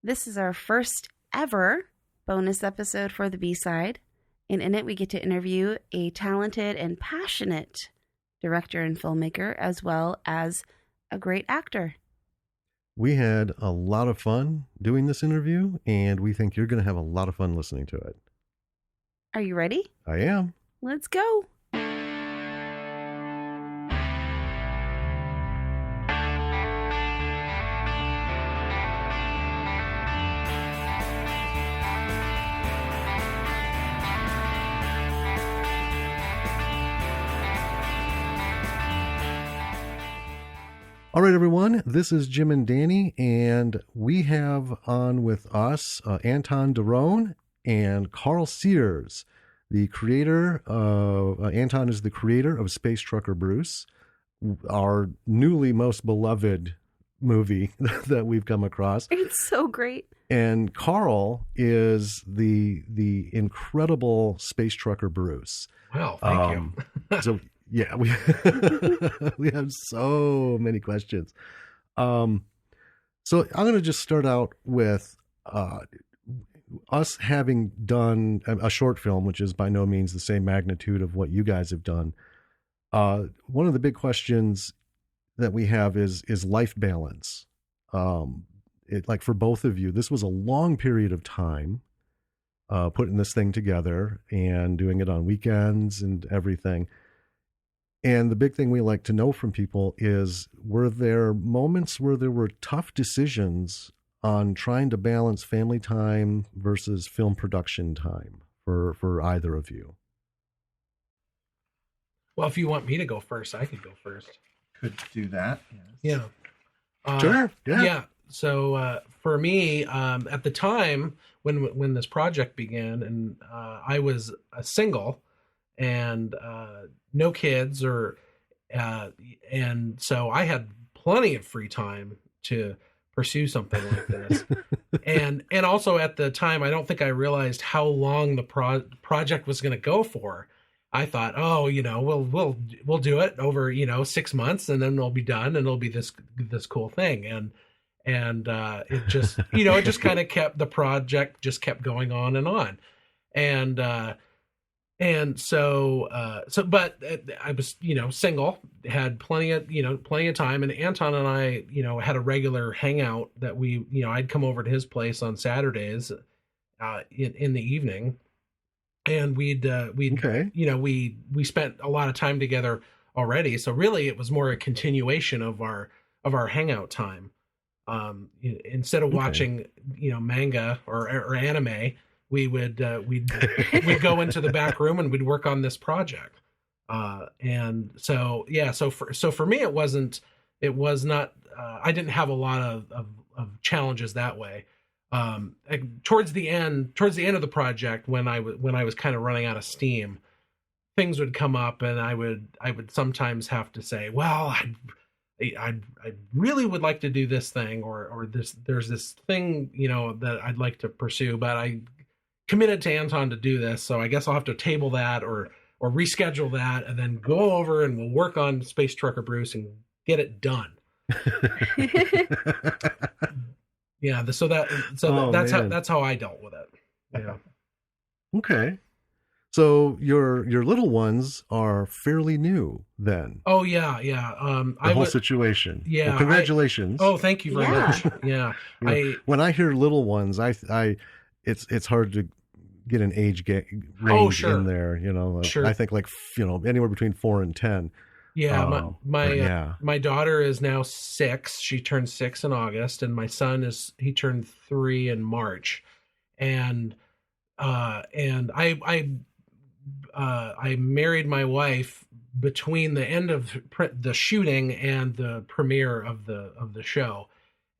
This is our first ever bonus episode for the B-side, and in it we get to interview a talented and passionate director and filmmaker, as well as a great actor. We had a lot of fun doing this interview, and we think you're going to have a lot of fun listening to it. Are you ready? I am. Let's go. All right, everyone, this is Jim and Danny, and we have on with us Anton Doiron and Karl Sears, the creator of, Anton is the creator of Space Trucker Bruce, our newly most beloved movie that we've come across. It's so great. And Karl is the incredible Space Trucker Bruce. Well, thank you. So yeah, we we have so many questions. So I'm going to just start out with us having done a short film, which is by no means the same magnitude of what you guys have done. One of the big questions that we have is life balance. Like for both of you, this was a long period of time putting this thing together and doing it on weekends and everything. And the big thing we like to know from people is, were there moments where there were tough decisions on trying to balance family time versus film production time for either of you? Well, if you want me to go first, I could go first. Could do that. Yes. Yeah. Sure. Yeah. Yeah. So for me, at the time when this project began, and I was single and no kids, and so I had plenty of free time to pursue something like this. and also at the time, I don't think I realized how long the project was going to go for. I thought, we'll do it over 6 months, and then we'll be done, and it'll be this cool thing. And it just it just kind of kept, the project just kept going on and on. And so but I was single, had plenty of time, and Anton and I had a regular hangout that I'd come over to his place on Saturdays in the evening, and we'd Okay. we spent a lot of time together already, so really it was more a continuation of our hangout time. Instead of watching manga or anime, we'd go into the back room and we'd work on this project. And so for me, it was not I didn't have a lot of challenges that way. Towards the end of the project, when I was kind of running out of steam, things would come up, and I would sometimes have to say, well, I really would like to do this thing, or there's this thing that I'd like to pursue, but I committed to Anton to do this, so I guess I'll have to table that or reschedule that, and then go over and we'll work on Space Trucker Bruce and get it done. Yeah, that's how I dealt with it. Yeah. Okay. So your little ones are fairly new then. Oh yeah. The whole situation. Yeah. Well, congratulations. Thank you very much. Yeah. When I hear little ones, it's hard to get an age range in there. Sure. I think anywhere between 4 and 10. Yeah. My daughter is now 6. She turned 6 in August, and my son he turned 3 in March. And I married my wife between the end of the shooting and the premiere of the show,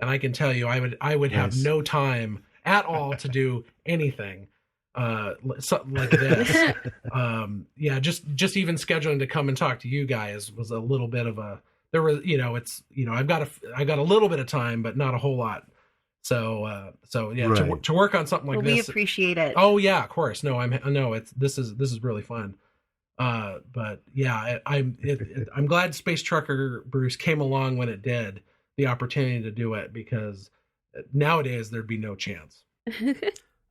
and I can tell you, I would have no time at all to do anything something like this. Just even scheduling to come and talk to you guys was a little bit of a. There was, I've got a little bit of time, but not a whole lot. So yeah, right. to work on something like this, we appreciate it. Oh yeah, of course. No, this is really fun. But yeah, I'm glad Space Trucker Bruce came along when it did, the opportunity to do it, because Nowadays, there'd be no chance.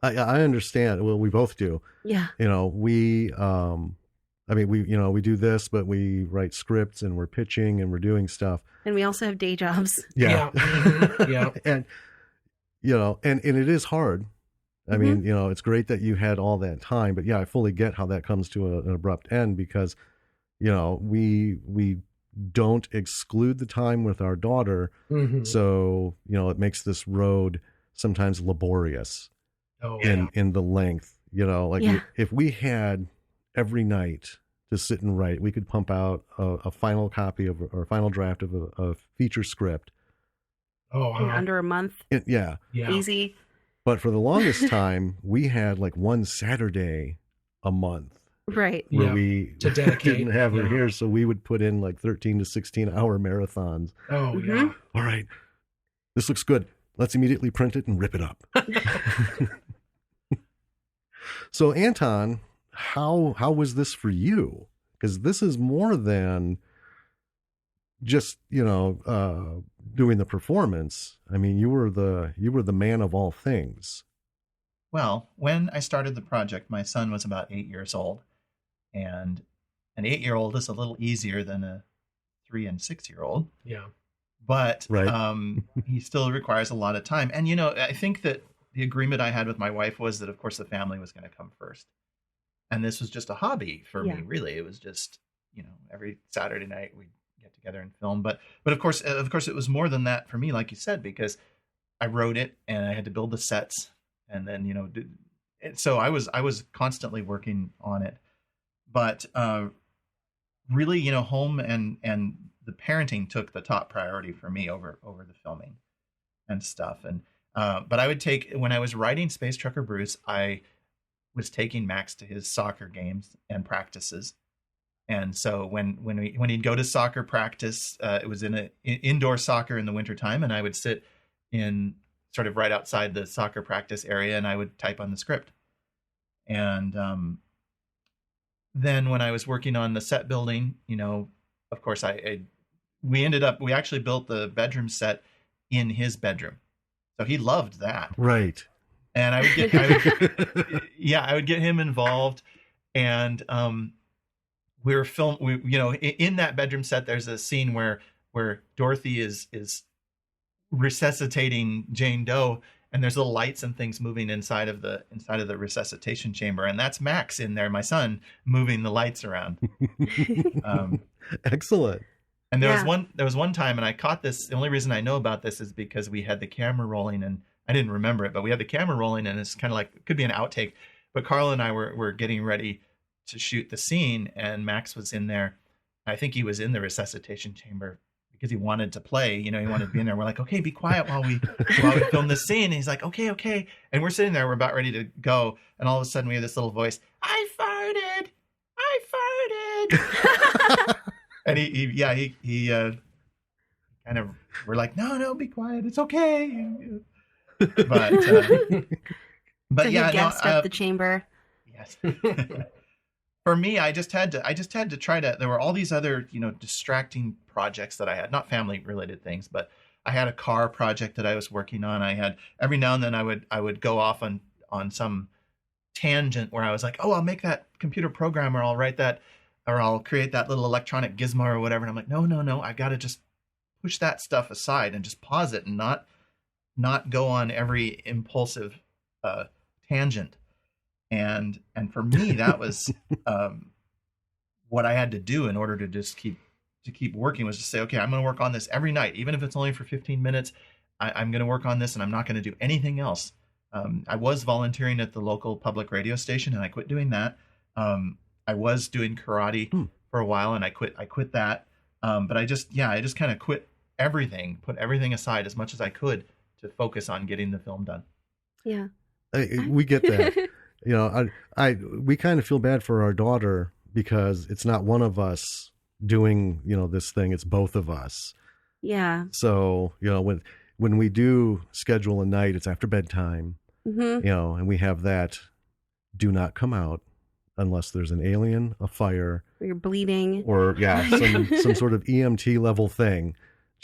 I understand. Well, we both do. Yeah. We do this, but we write scripts and we're pitching and we're doing stuff. And we also have day jobs. Yeah. Mm-hmm. Yeah. And it is hard. I mean, it's great that you had all that time, but yeah, I fully get how that comes to an abrupt end because, we don't exclude the time with our daughter. Mm-hmm. So, it makes this road sometimes laborious in the length, if we had every night to sit and write, we could pump out a final copy of or a final draft of a feature script. In under a month. Yeah. Easy. But for the longest time, we had like one Saturday a month. Right. Where we to dedicate. Didn't have her here. So we would put in like 13 to 16 hour marathons. Oh, yeah. All right. This looks good. Let's immediately print it and rip it up. So Anton, how was this for you? Because this is more than just, doing the performance. I mean, you were the man of all things. Well, when I started the project, my son was about 8 years old, and an 8-year-old is a little easier than a 3 and 6-year-old. Yeah. But right. He still requires a lot of time. And, I think that the agreement I had with my wife was that, of course, the family was going to come first. And this was just a hobby for me, really. It was just, every Saturday night we'd get together and film. But of course, it was more than that for me, like you said, because I wrote it and I had to build the sets. And then, so I was constantly working on it. But really, home and the parenting took the top priority for me over the filming and stuff. And but I would when I was writing Space Trucker Bruce, I was taking Max to his soccer games and practices. And so when he'd go to soccer practice, it was in indoor soccer in the wintertime, and I would sit in sort of right outside the soccer practice area, and I would type on the script. And then when I was working on the set building, of course, we actually built the bedroom set in his bedroom. So he loved that. Right. And I would get him involved. And we were in that bedroom set, there's a scene where Dorothy is resuscitating Jane Doe, and there's little lights and things moving inside of the resuscitation chamber, and that's Max in there, my son, moving the lights around. Excellent. And there was one time, and I caught this. The only reason I know about this is because we had the camera rolling, and I didn't remember it, but we had the camera rolling, and it's kind of like, it could be an outtake, but Carl and I were getting ready to shoot the scene, and Max was in there. I think he was in the resuscitation chamber because he wanted to play, he wanted to be in there. We're like, okay, be quiet while we film this scene. And he's like, okay. And we're sitting there, we're about ready to go. And all of a sudden we hear this little voice, I farted. And he kind of, we're like, no, be quiet. It's okay. But so he gassed up the chamber. Yes. For me, I just had to try to, there were all these other, distracting projects that I had, not family related things, but I had a car project that I was working on. I had, every now and then I would go off on some tangent where I was like, oh, I'll make that computer program, or I'll write that, or I'll create that little electronic gizmo or whatever. And I'm like, no, I've got to just push that stuff aside and just pause it and not go on every impulsive tangent. And for me, that was what I had to do in order to just keep working, was to say, okay, I'm going to work on this every night, even if it's only for 15 minutes. I'm going to work on this, and I'm not going to do anything else. I was volunteering at the local public radio station, and I quit doing that. I was doing karate for a while, and I quit that. But I just kind of quit everything, put everything aside as much as I could to focus on getting the film done. Yeah. We get that. We kind of feel bad for our daughter because it's not one of us doing, this thing, it's both of us. Yeah. So, when we do schedule a night, it's after bedtime, and we have that do not come out unless there's an alien, a fire, or you're bleeding, or some sort of EMT level thing.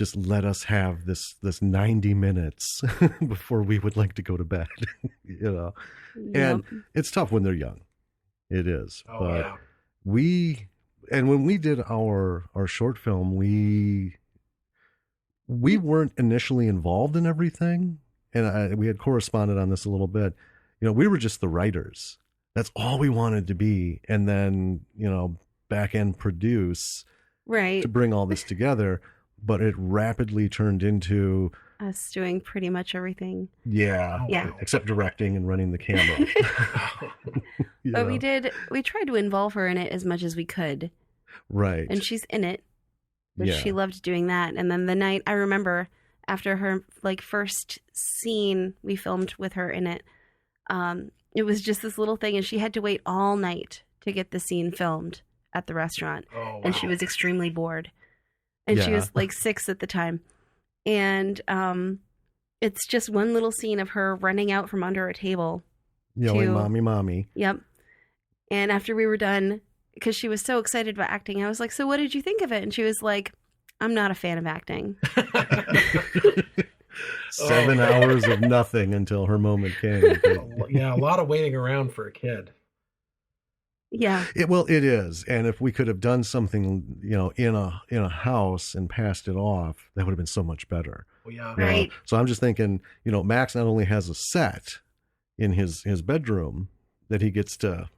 just let us have this 90 minutes before we would like to go to bed, you know. And it's tough when they're young. It is. Oh, but yeah. when we did our short film, we weren't initially involved in everything. And we had corresponded on this a little bit. You know, we were just the writers. That's all we wanted to be. And then, you know, back end produce right to bring all this together. But it rapidly turned into us doing pretty much everything. Yeah. Yeah. Except directing and running the camera. But we tried to involve her in it as much as we could. Right. And she's in it. But Yeah. she loved doing that. And then the night, I remember after her like first scene we filmed with her in it, it was just this little thing, and she had to wait all night to get the scene filmed at the restaurant. Oh, wow. And she was extremely bored. And she Yeah. was like 6 at the time. And it's just one little scene of her running out from under a table. Yelling, to- mommy, mommy. Yep. And after we were done, because she was so excited about acting, I was like, so what did you think of it? And she was like, I'm not a fan of acting. 7 hours of nothing until her moment came. Yeah, a lot of waiting around for a kid. Yeah. It is. And if we could have done something, you know, in a house and passed it off, that would have been so much better. Oh, yeah. You know? Right. So I'm just thinking, you know, Max not only has a set in his bedroom that he gets to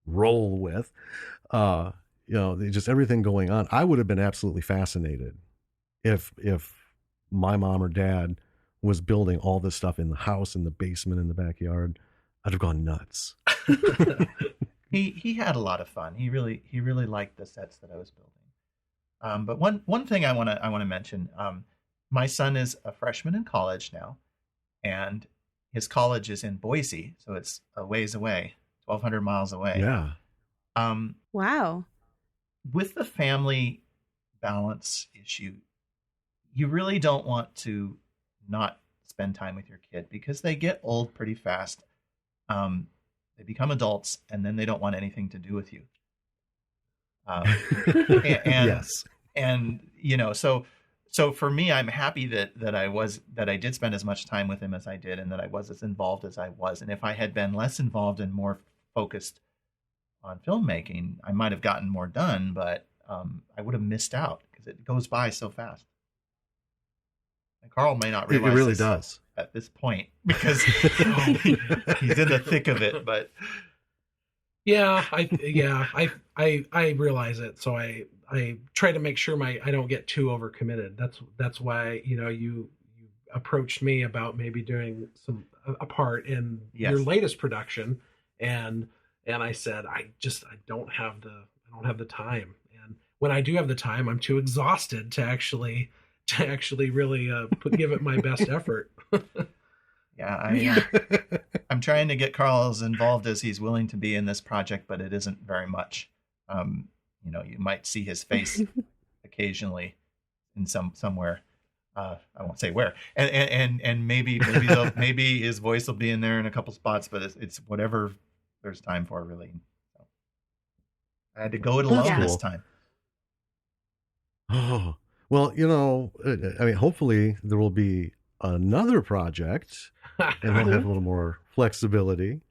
roll with, you know, just everything going on. I would have been absolutely fascinated if my mom or dad was building all this stuff in the house, in the basement, in the backyard. I'd have gone nuts. He had a lot of fun. He really liked the sets that I was building. But one thing I want to mention, my son is a freshman in college now, and his college is in Boise, so it's a ways away, 1,200 miles away. Yeah. Wow. With the family balance issue, you really don't want to not spend time with your kid because they get old pretty fast. They become adults, and then they don't want anything to do with you. Yes. And you know, so for me, I'm happy that I did spend as much time with him as I did, and that I was as involved as I was. And if I had been less involved and more focused on filmmaking, I might have gotten more done, but I would have missed out because it goes by so fast. And Karl may not realize It really this does. at this point because he's in the thick of it. But Yeah, I realize it. So I try to make sure I don't get too overcommitted. That's why, you know, you approached me about maybe doing a part in your latest production, and I said I don't have the time. And when I do have the time, I'm too exhausted to actually really give it my best effort. I'm trying to get Karl as involved as he's willing to be in this project, but it isn't very much. You know, you might see his face occasionally in somewhere. I won't say where, and maybe his voice will be in there in a couple spots, but it's whatever there's time for, really. So I had to go it alone this time. Oh, well, you know, I mean, hopefully there will be another project and we'll have a little more flexibility.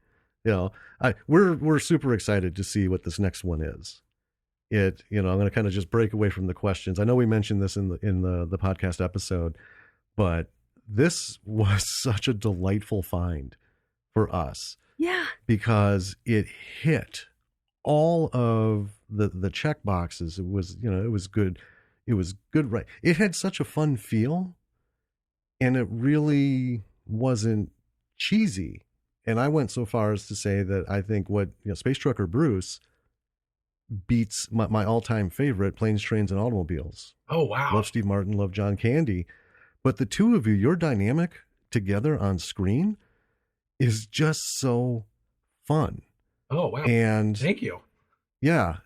You know, we're super excited to see what this next one is. You know, I'm going to kind of just break away from the questions. I know we mentioned this in the podcast episode, but this was such a delightful find for us. Yeah. Because it hit all of the check boxes. It was, you know, it was good. It was good. Right. It had such a fun feel, and it really wasn't cheesy. And I went so far as to say that I think Space Trucker Bruce beats my all-time favorite, Planes, Trains, and Automobiles. Oh, wow. Love Steve Martin, love John Candy. But the two of you, your dynamic together on screen is just so fun. Oh, wow. And thank you. Yeah.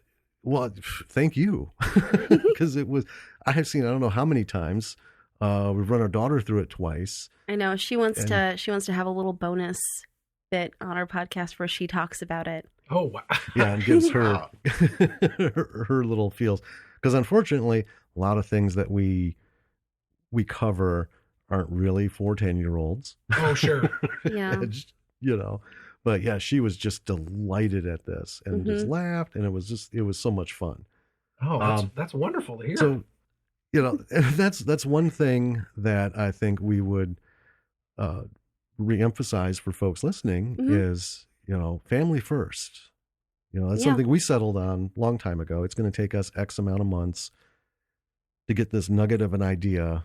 Well, thank you. Because I have seen, I don't know how many times, we've run our daughter through it twice. I know she wants to have a little bonus bit on our podcast where she talks about it. Oh, wow. Yeah, and gives her her little feels. Because unfortunately, a lot of things that we we cover aren't really for 10-year-olds. Oh, sure. Yeah. You know, but yeah, she was just delighted at this and just laughed, and it was so much fun. Oh, that's wonderful to hear. So, you know, that's one thing that I think we would reemphasize for folks listening is, you know, family first. You know, that's something we settled on a long time ago. It's going to take us X amount of months to get this nugget of an idea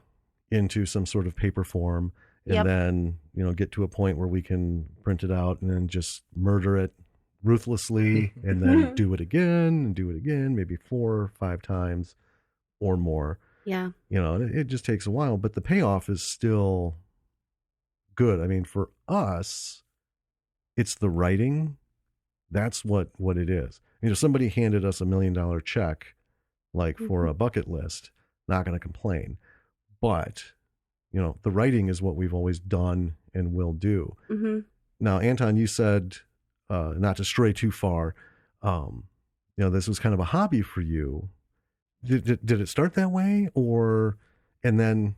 into some sort of paper form, and then, you know, get to a point where we can print it out and then just murder it ruthlessly and then do it again, maybe 4 or 5 times or more. Yeah. You know, it just takes a while, but the payoff is still good. I mean, for us, it's the writing. That's what it is. You know, somebody handed us $1 million check, like for a bucket list, not going to complain. But, you know, the writing is what we've always done and will do. Now, Anton, you said, not to stray too far, you know, this was kind of a hobby for you. Did it start that way, and then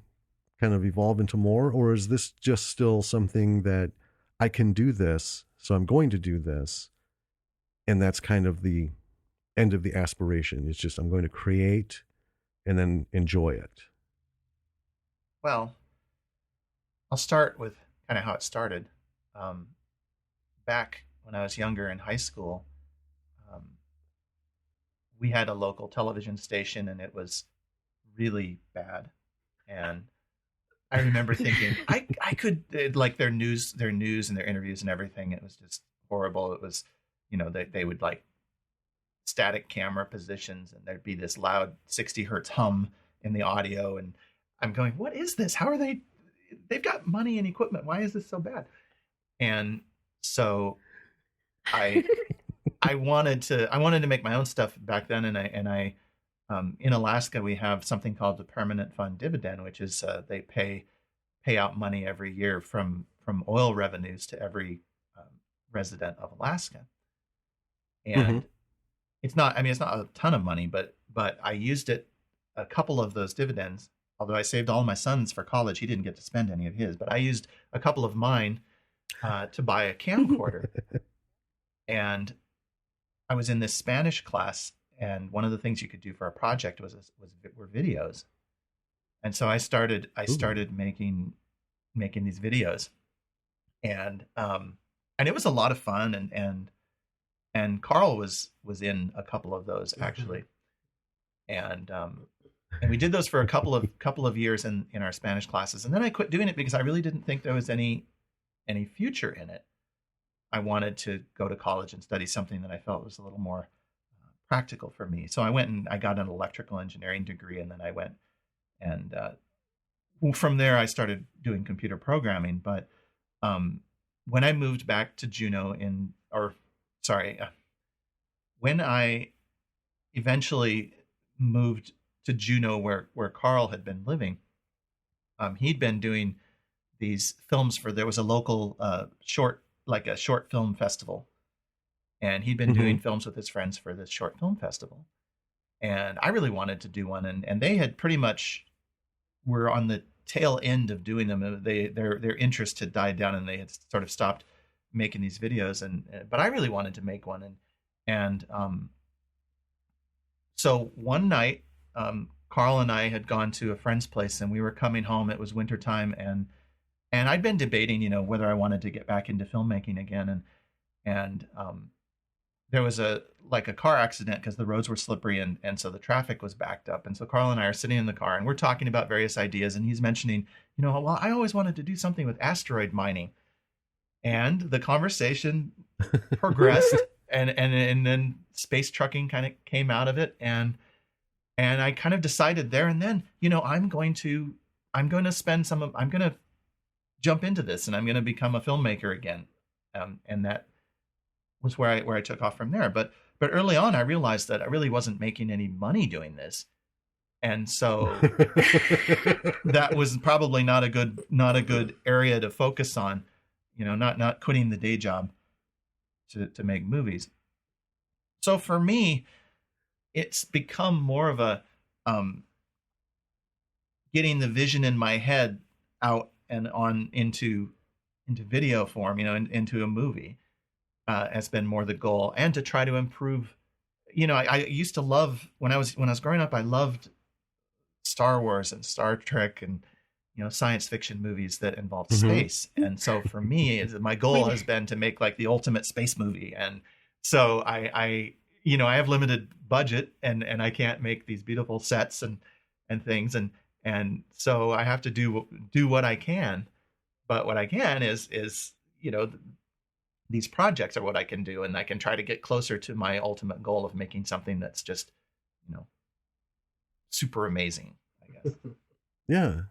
kind of evolve into more, or is this just still something that I can do this, so I'm going to do this, and that's kind of the end of the aspiration? It's just I'm going to create and then enjoy it. Well, I'll start with kind of how it started. Back when I was younger in high school, we had a local television station, and it was really bad. And I remember thinking, I could, like, their news and their interviews and everything, it was just horrible. It was, you know, they would like static camera positions, and there'd be this loud 60 hertz hum in the audio. And I'm going, what is this? How are they've got money and equipment. Why is this so bad? And so I wanted to make my own stuff back then. And I in Alaska, we have something called the permanent fund dividend, which is they pay out money every year from oil revenues to every resident of Alaska. And it's not a ton of money, but I used it, a couple of those dividends. Although I saved all my sons for college, he didn't get to spend any of his, but I used a couple of mine to buy a camcorder. And I was in this Spanish class, and one of the things you could do for a project were videos. And so I started making these videos, and it was a lot of fun. And Karl was in a couple of those, actually, and we did those for a couple of years in our Spanish classes, and then I quit doing it because I really didn't think there was any future in it. I wanted to go to college and study something that I felt was a little more practical for me. So I went and I got an electrical engineering degree, and then I went and from there I started doing computer programming. But when I moved back to Juneau when I eventually moved to Juneau, where Karl had been living, he'd been doing these films there was a local short film festival, and he'd been doing films with his friends for this short film festival. And I really wanted to do one, and they had pretty much were on the tail end of doing them. Their interest had died down, and they had sort of stopped making these videos. But I really wanted to make one, and so one night, Karl and I had gone to a friend's place, and we were coming home. It was wintertime, and I'd been debating, you know, whether I wanted to get back into filmmaking again. And there was a car accident because the roads were slippery, and so the traffic was backed up. And so Karl and I are sitting in the car, and we're talking about various ideas, and he's mentioning, you know, well, I always wanted to do something with asteroid mining. And the conversation progressed, and then space trucking kind of came out of it, and I kind of decided there and then, you know, I'm going to jump into this, and I'm going to become a filmmaker again, and that was where I took off from there. But early on, I realized that I really wasn't making any money doing this, and so that was probably not a good area to focus on. You know, not quitting the day job to make movies. So for me, it's become more of a getting the vision in my head out and on into video form, into a movie, has been more the goal, and to try to improve. I used to love when I was growing up. I loved Star Wars and Star Trek and science fiction movies that involved space. And so for me, my goal has been to make like the ultimate space movie. And so I have limited budget and I can't make these beautiful sets and things. And so I have to do what I can, but what I can is these projects are what I can do. And I can try to get closer to my ultimate goal of making something that's just, super amazing, I guess. Yeah.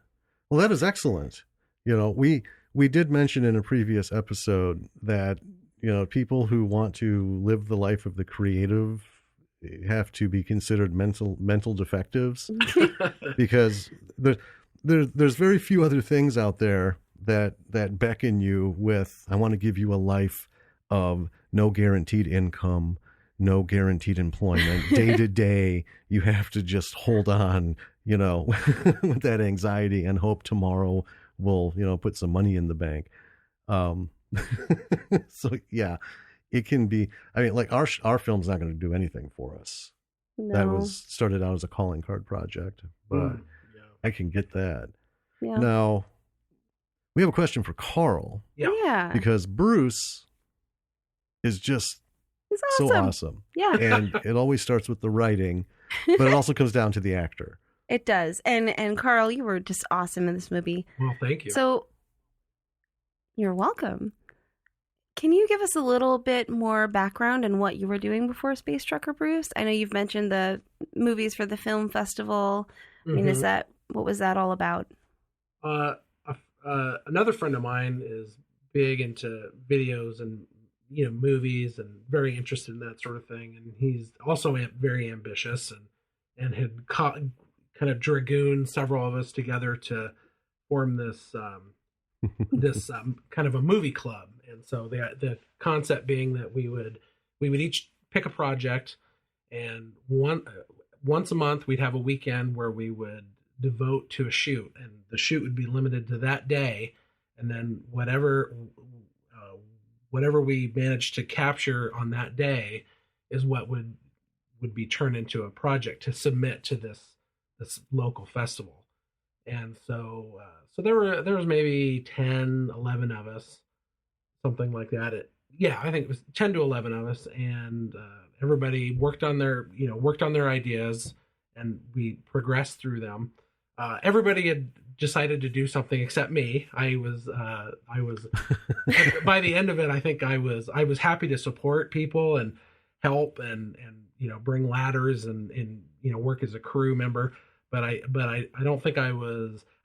Well, that is excellent. We did mention in a previous episode that, people who want to live the life of the creative have to be considered mental defectives because there's very few other things out there that beckon you with, I want to give you a life of no guaranteed income, no guaranteed employment, day to day. You have to just hold on, with that anxiety and hope tomorrow will, put some money in the bank. So yeah, it can be, like our film's not going to do anything for us. No. That was started out as a calling card project, but I can get that. Yeah. Now we have a question for Karl. Yeah. Because Bruce is just He's awesome. so awesome. Yeah. And it always starts with the writing, but it also comes down to the actor. It does. And Karl, you were just awesome in this movie. Well, thank you. So you're welcome. Can you give us a little bit more background on what you were doing before Space Trucker Bruce? I know you've mentioned the movies for the film festival. I mean, what was that all about? Another friend of mine is big into videos and movies and very interested in that sort of thing, and he's also very ambitious and had kind of dragooned several of us together to form this kind of a movie club. And so the concept being that we would each pick a project, and once a month we'd have a weekend where we would devote to a shoot, and the shoot would be limited to that day, and then whatever we managed to capture on that day is what would be turned into a project to submit to this local festival. And so there was maybe 10, 11 of us, something like that. I think it was 10 to 11 of us, and everybody worked on their ideas, and we progressed through them. Everybody had decided to do something except me. I was by the end of it, I think I was happy to support people and help and bring ladders and work as a crew member. But I don't think I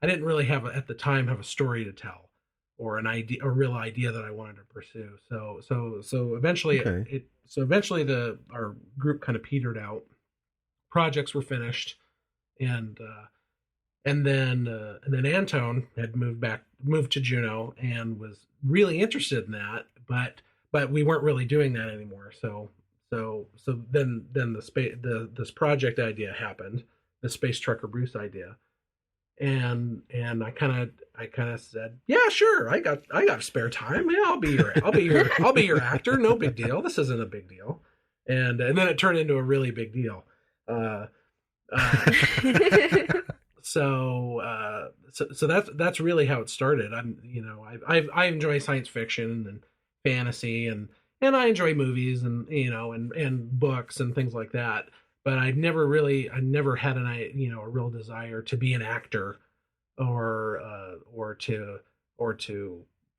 didn't really have a story to tell or a real idea that I wanted to pursue. So eventually our group kind of petered out. Projects were finished, and then Anton had moved to Juneau and was really interested in that, but we weren't really doing that anymore. So then this project idea happened, the Space Trucker Bruce idea, and I kind of said, yeah, sure, I got spare time. Yeah, I'll be your actor. No big deal. This isn't a big deal. And then it turned into a really big deal. So that's really how it started. I enjoy science fiction and fantasy and I enjoy movies and books and things like that. But I never had a real desire to be an actor or to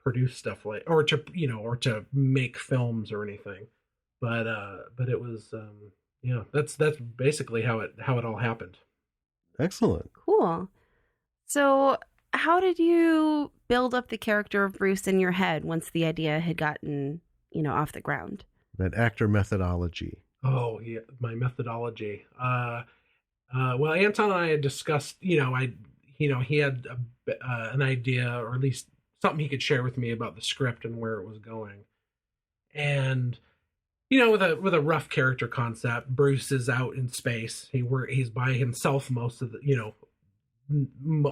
produce stuff or to make films or anything. But it was that's basically how it all happened. Excellent. Cool. So how did you build up the character of Bruce in your head once the idea had gotten, off the ground? That actor methodology. Oh, yeah, my methodology. Well, Anton and I had discussed, he had an idea, or at least something he could share with me about the script and where it was going. And with a rough character concept, Bruce is out in space. He's by himself most of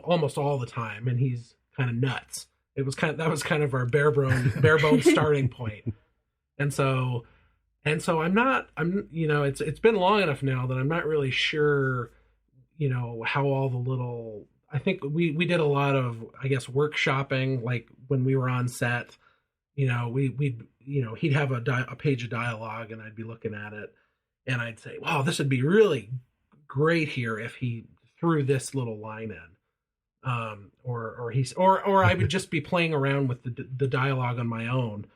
almost all the time, and he's kind of nuts. That was kind of our bare bones starting point. And so I'm it's been long enough now that I'm not really sure, how all the little, I think we did a lot of, I guess, workshopping, like when we were on set, he'd have a page of dialogue and I'd be looking at it and I'd say, wow, this would be really great here if he threw this little line in. Or I would just be playing around with the dialogue on my own,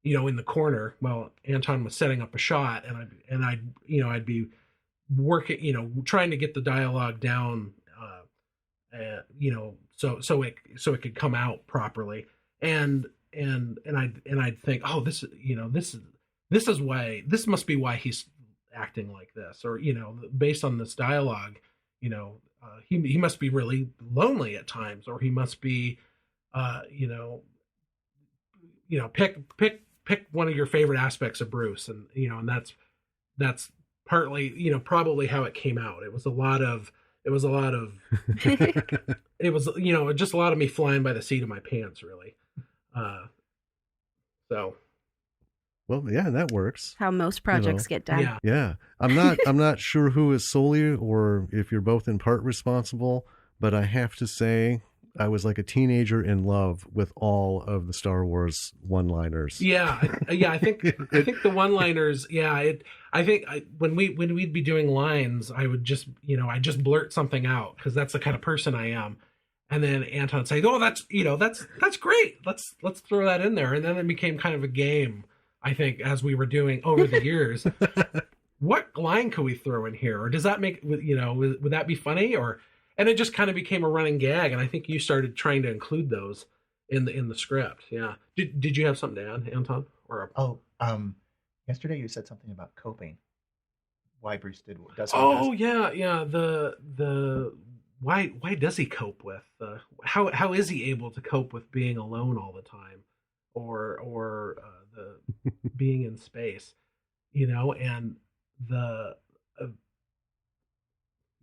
in the corner while Anton was setting up a shot, and I'd be working, trying to get the dialogue down, so it could come out properly, and I'd think, oh, this must be why he's acting like this, or based on this dialogue, he must be really lonely at times, or he must be, pick one of your favorite aspects of Bruce, and and that's partly, probably how it came out. It was just a lot of me flying by the seat of my pants, really. So. Well, yeah, that works. How most projects get done. Yeah. I'm not sure who is solely or if you're both in part responsible, but I have to say I was like a teenager in love with all of the Star Wars one-liners. Yeah. I think the one-liners. Yeah. When we'd be doing lines, I would just I just blurt something out because that's the kind of person I am. And then Anton would say, "Oh, that's great. Let's throw that in there." And then it became kind of a game. I think as we were doing over the years, what line could we throw in here? Or does that make, would that be funny? And it just kind of became a running gag. And I think you started trying to include those in the script. Yeah. Did you have something to add, Anton? Yesterday you said something about coping. Why Bruce does what he does. Oh yeah. Why does he cope with, how is he able to cope with being alone all the time? Or the being in space, and the,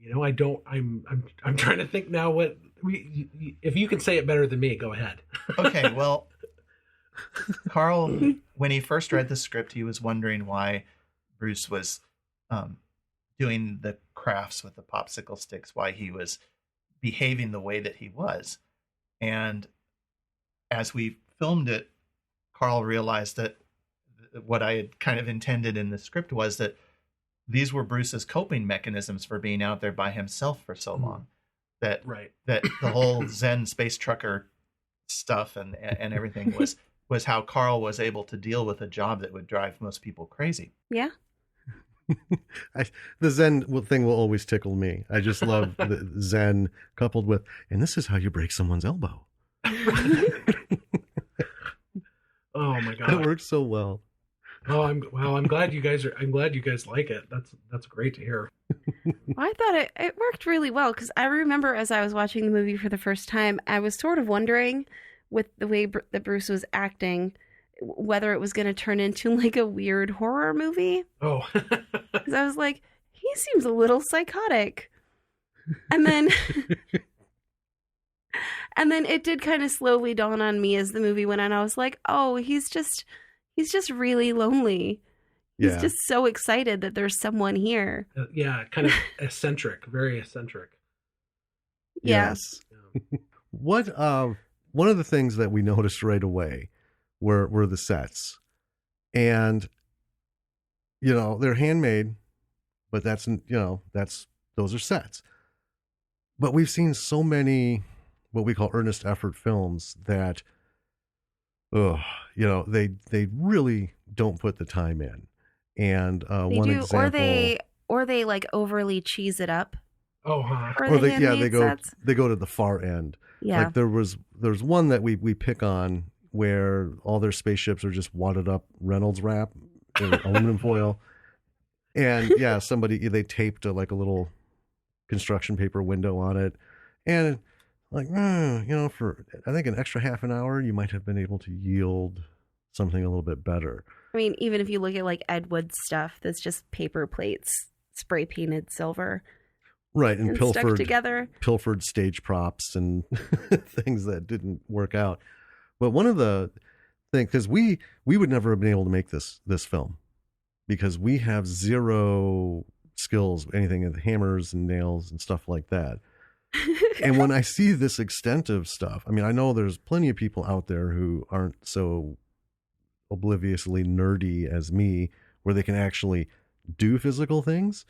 I'm trying to think now what if you can say it better than me, go ahead. Okay. Well, Karl, when he first read the script, he was wondering why Bruce was, doing the crafts with the popsicle sticks, why he was behaving the way that he was. And as we filmed it, Karl realized that what I had kind of intended in the script was that these were Bruce's coping mechanisms for being out there by himself for so long. That the whole Zen space trucker stuff and everything was how Karl was able to deal with a job that would drive most people crazy. Yeah. The Zen thing will always tickle me. I just love the Zen coupled with, and this is how you break someone's elbow. Oh my God. It works so well. Oh, I'm glad you guys like it. That's great to hear. I thought it worked really well because I remember as I was watching the movie for the first time, I was sort of wondering with the way that Bruce was acting, whether it was going to turn into like a weird horror movie. Oh. Because I was like, he seems a little psychotic. And then it did kind of slowly dawn on me as the movie went on. I was like, oh, he's just really lonely. He's just so excited that there's someone here. Yeah, kind of eccentric, very eccentric. Yeah. Yes. What one of the things that we noticed right away were the sets. And they're handmade, but those are sets. But we've seen so many what we call earnest effort films that they really don't put the time in. And one example, or they like overly cheese it up. Oh, huh. Or they go to the far end. Yeah. Like there's one that we pick on where all their spaceships are just wadded up Reynolds wrap in aluminum foil. And yeah, they taped a little construction paper window on it. And for I think an extra half an hour, you might have been able to yield something a little bit better. I mean, even if you look at like Ed Wood's stuff, that's just paper plates, spray painted silver. Right, and stuck together. pilfered stage props and things that didn't work out. But one of the things, because we would never have been able to make this film because we have zero skills, anything with hammers and nails and stuff like that. And when I see this extent of stuff, I mean, I know there's plenty of people out there who aren't so obliviously nerdy as me, where they can actually do physical things.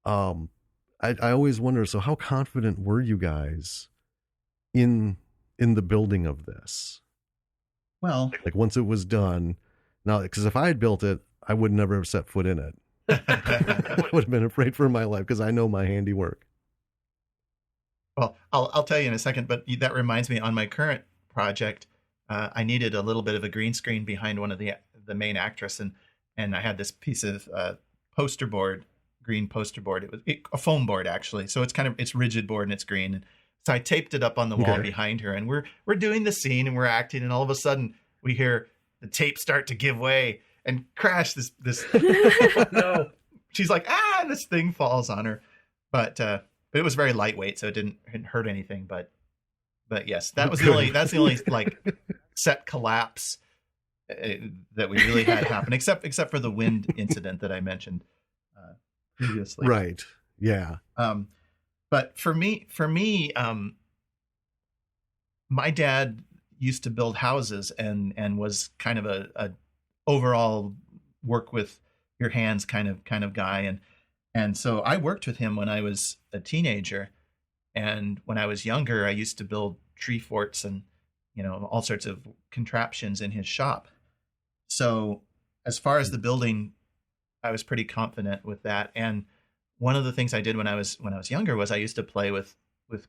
I always wonder, so how confident were you guys in the building of this? Well, like once it was done, now, because if I had built it, I would never have set foot in it. I would have been afraid for my life because I know my handiwork. Well, I'll tell you in a second, but that reminds me, on my current project, I needed a little bit of a green screen behind one of the main actress, and I had this piece of poster board, green poster board. It was a foam board, actually, so it's rigid board and it's green. And so I taped it up on the wall behind her, and we're doing the scene and we're acting, and all of a sudden we hear the tape start to give way and crash. This no, she's like, and this thing falls on her, but it was very lightweight, so it didn't hurt anything. But yes, that's the only like set collapse that we really had happen, except for the wind incident that I mentioned previously. Right. Yeah. But for me, my dad used to build houses and was kind of a overall work with your hands kind of guy. And so I worked with him when I was a teenager, and when I was younger, I used to build tree forts and, all sorts of contraptions in his shop. So as far as the building, I was pretty confident with that. And one of the things I did when I was younger was I used to play with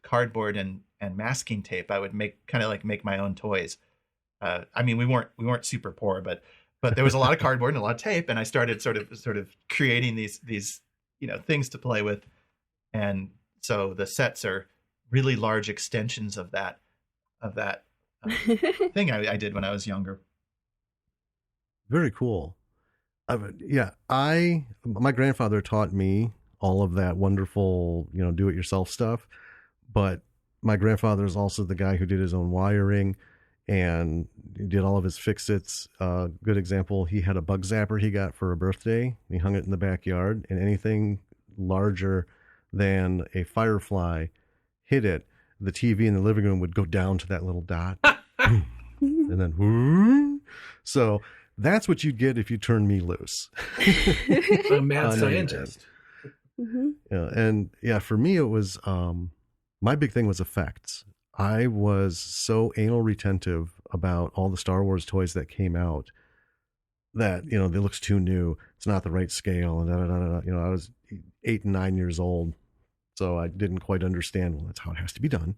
cardboard and masking tape. I would make my own toys. I mean, we weren't super poor, but there was a lot of cardboard and a lot of tape, and I started sort of creating these things to play with. And so the sets are really large extensions of that thing I did when I was younger. Very cool. My grandfather taught me all of that wonderful, do-it-yourself stuff. But my grandfather is also the guy who did his own wiring and did all of his fix-its. Good example, he had a bug zapper he got for a birthday. He hung it in the backyard, and anything larger than a firefly hit it, the TV in the living room would go down to that little dot. And then, whoo. So that's what you'd get if you turned me loose. A mad scientist. Mm-hmm. Yeah, and for me, it was, my big thing was effects. I was so anal retentive about all the Star Wars toys that came out that, it looks too new. It's not the right scale. And I was 8 and 9 years old, so I didn't quite understand, well, that's how it has to be done.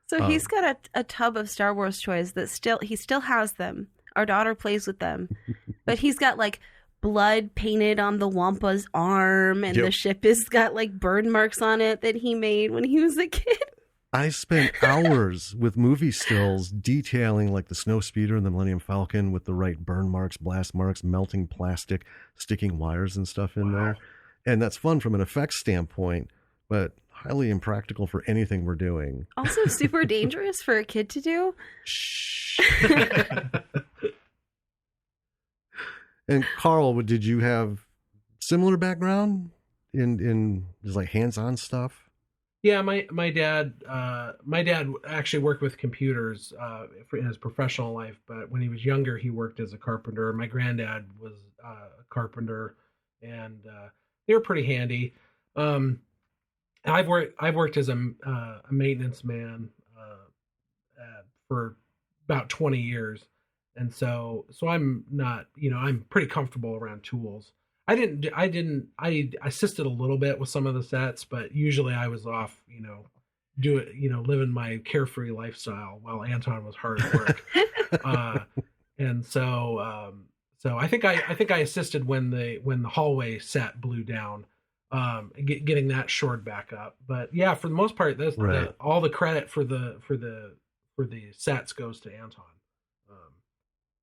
So he's got a tub of Star Wars toys that he still has them. Our daughter plays with them, but he's got like blood painted on the Wampa's arm, and the ship has got like burn marks on it that he made when he was a kid. I spent hours with movie stills detailing like the Snow Speeder and the Millennium Falcon with the right burn marks, blast marks, melting plastic, sticking wires and stuff in there. And that's fun from an effects standpoint, but highly impractical for anything we're doing. Also super dangerous for a kid to do. Shh. And Karl, did you have similar background in just like hands-on stuff? Yeah, my dad actually worked with computers in his professional life, but when he was younger, he worked as a carpenter. My granddad was a carpenter, and they were pretty handy. I've worked as a maintenance man for about 20 years, and so I'm not, I'm pretty comfortable around tools. I assisted a little bit with some of the sets, but usually I was off, living my carefree lifestyle while Anton was hard at work. And so I think I assisted when the hallway set blew down, getting that shored back up. But yeah, for the most part, all the credit for the sets goes to Anton.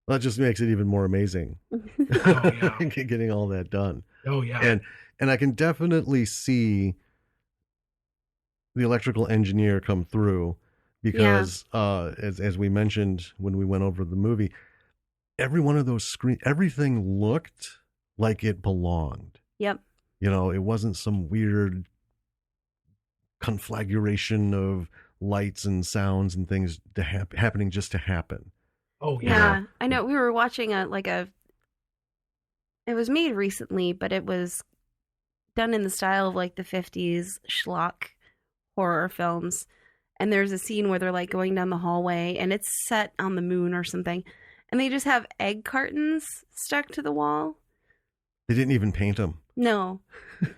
That just makes it even more amazing. Oh, yeah. Getting all that done. Oh yeah. And I can definitely see the electrical engineer come through because as we mentioned when we went over the movie, every one of those screens, everything looked like it belonged. Yep. You know, it wasn't some weird conflagration of lights and sounds and things happening just to happen. Oh Yeah, I know. We were watching it was made recently, but it was done in the style of like the 50s schlock horror films. And there's a scene where they're like going down the hallway and it's set on the moon or something. And they just have egg cartons stuck to the wall. They didn't even paint them. No. And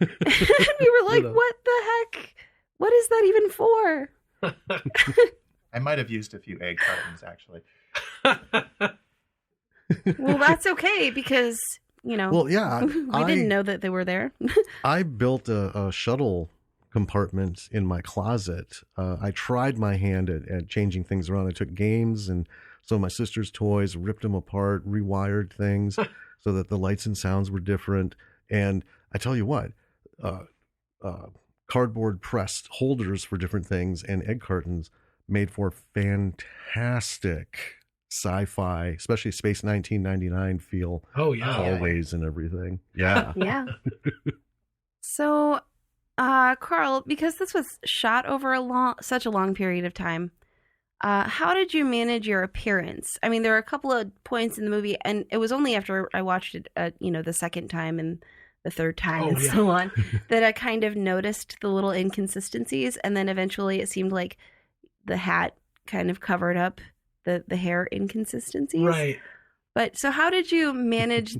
we were like, what the heck? What is that even for? I might have used a few egg cartons, actually. Well, that's okay because, you know, well, yeah, we didn't know that they were there. I built a shuttle compartment in my closet. I tried my hand at changing things around. I took games and some of my sister's toys, ripped them apart, rewired things so that the lights and sounds were different. And I tell you what, cardboard pressed holders for different things and egg cartons made for fantastic sci-fi, especially Space 1999 feel. Oh yeah, hallways and everything. Yeah. Yeah. So, Karl, because this was shot over such a long period of time, how did you manage your appearance? I mean, there were a couple of points in the movie, and it was only after I watched it, the second time and the third time so on, that I kind of noticed the little inconsistencies, and then eventually it seemed like the hat kind of covered up the hair inconsistencies. Right. But so how did you manage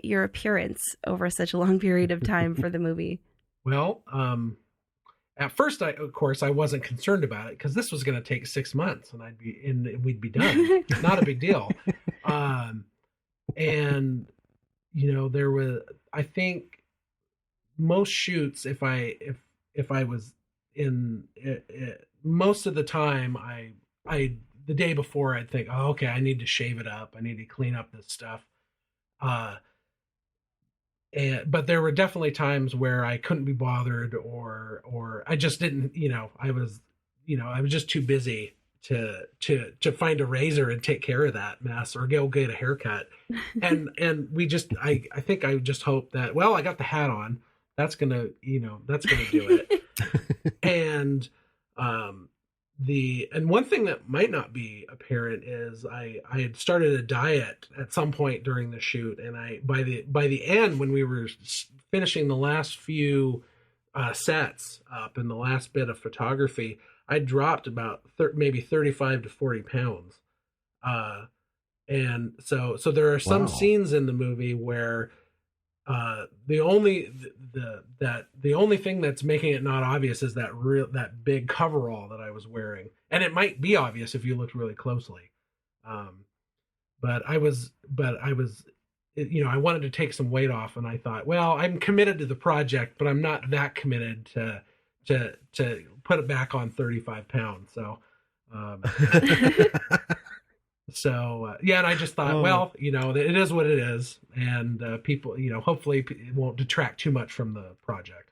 your appearance over such a long period of time for the movie? Well, at first, of course, I wasn't concerned about it because this was going to take 6 months and we'd be done. Not a big deal. And there was, I think, most shoots. If I was in it, most of the time, the day before I'd think, oh, okay, I need to shave it up. I need to clean up this stuff. But there were definitely times where I couldn't be bothered or I just didn't, I was just too busy to find a razor and take care of that mess or go get a haircut. And I think I just hope that, well, I got the hat on. That's gonna do it. And, and one thing that might not be apparent is I had started a diet at some point during the shoot, and by the end, when we were finishing the last few sets up and the last bit of photography, I dropped about maybe 35 to 40 pounds. And so there are some scenes in the movie where the only thing that's making it not obvious is that big coverall that I was wearing, and it might be obvious if you looked really closely. But I wanted to take some weight off, and I thought, well, I'm committed to the project, but I'm not that committed to put it back on 35 pounds. So, and I just thought, well, it is what it is. And people, hopefully it won't detract too much from the project.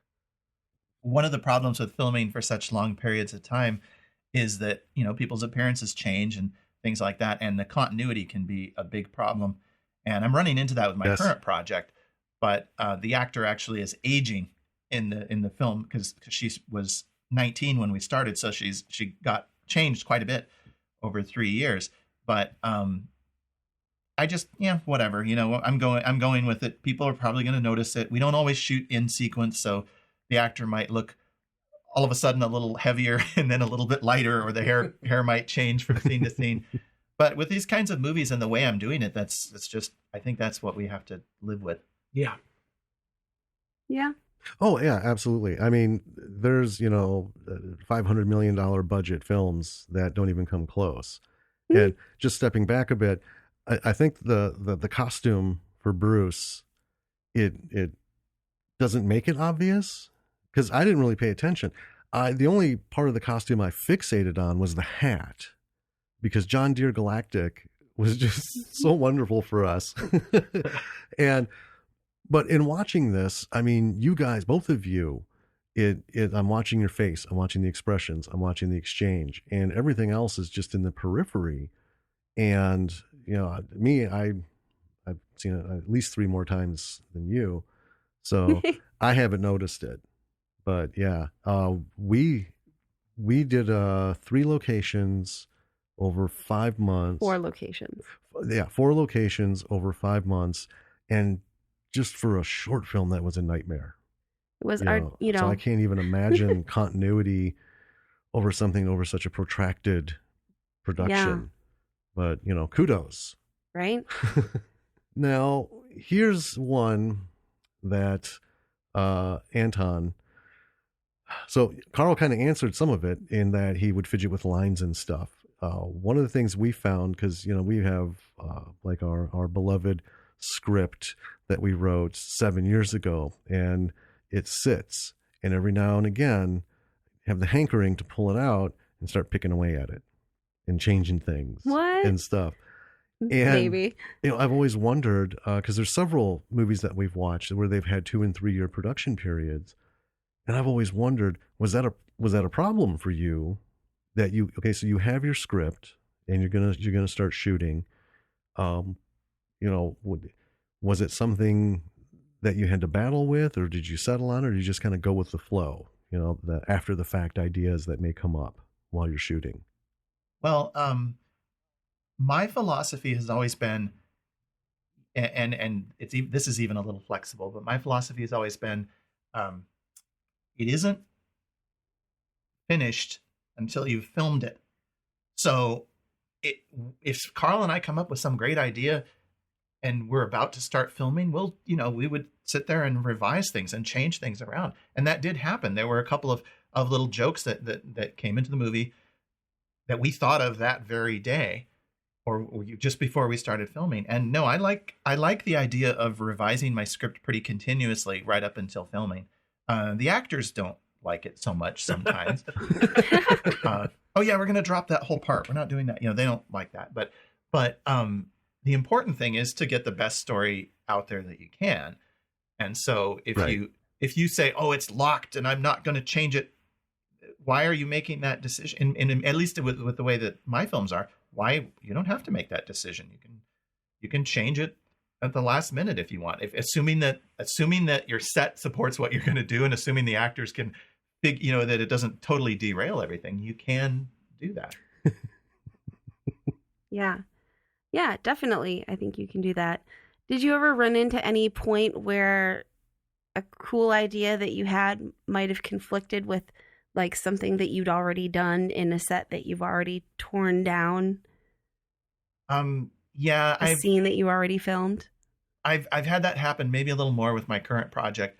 One of the problems with filming for such long periods of time is that, people's appearances change and things like that. And the continuity can be a big problem. And I'm running into that with my current project. But the actor actually is aging in the film because she was 19 when we started. So she got changed quite a bit over 3 years. But I just, whatever, I'm going with it. People are probably going to notice it. We don't always shoot in sequence, so the actor might look all of a sudden a little heavier and then a little bit lighter, or the hair might change from scene to scene. But with these kinds of movies and the way I'm doing it, I think that's what we have to live with. Yeah. Yeah. Oh yeah, absolutely. I mean, there's, $500 million budget films that don't even come close. And just stepping back a bit, I think the costume for Bruce, it doesn't make it obvious because I didn't really pay attention. The only part of the costume I fixated on was the hat because John Deere Galactic was just so wonderful for us. But in watching this, I mean, you guys, both of you, I'm watching your face, I'm watching the expressions, I'm watching the exchange, and everything else is just in the periphery. And me, I've seen it at least 3 more times than you, so I haven't noticed it. But yeah, we did 3 locations over 5 months. 4 locations. Yeah, 4 locations over 5 months, and just for a short film, that was a nightmare. It was So I can't even imagine continuity over something over such a protracted production. But kudos. Right. Now, here's one that Anton. So Karl kind of answered some of it in that he would fidget with lines and stuff. One of the things we found, because we have like our beloved script that we wrote 7 years ago, and it sits, and every now and again have the hankering to pull it out and start picking away at it and changing things and stuff. And maybe I've always wondered, because there's several movies that we've watched where they've had 2 and 3 year production periods, and I've always wondered, was that a problem for you? That so you have your script and you're gonna start shooting. Was it something that you had to battle with, or did you settle on it, or did you just kind of go with the flow? The after the fact ideas that may come up while you're shooting. Well, my philosophy has always been, and this is even a little flexible, but my philosophy has always been, it isn't finished until you've filmed it. So if Karl and I come up with some great idea and we're about to start filming, we would sit there and revise things and change things around. And that did happen. There were a couple of little jokes that came into the movie that we thought of that very day or just before we started filming. And no, I like the idea of revising my script pretty continuously right up until filming. The actors don't like it so much sometimes. Oh yeah, we're going to drop that whole part. We're not doing that. They don't like that. But the important thing is to get the best story out there that you can. And so if you say, oh, it's locked and I'm not going to change it, why are you making that decision? And at least with the way that my films are, why you don't have to make that decision. You can change it at the last minute if you want. Assuming that your set supports what you're going to do, and assuming the actors can that it doesn't totally derail everything, you can do that. Yeah, definitely. I think you can do that. Did you ever run into any point where a cool idea that you had might have conflicted with like something that you'd already done in a set that you've already torn down? Yeah, a scene that you already filmed. I've had that happen maybe a little more with my current project,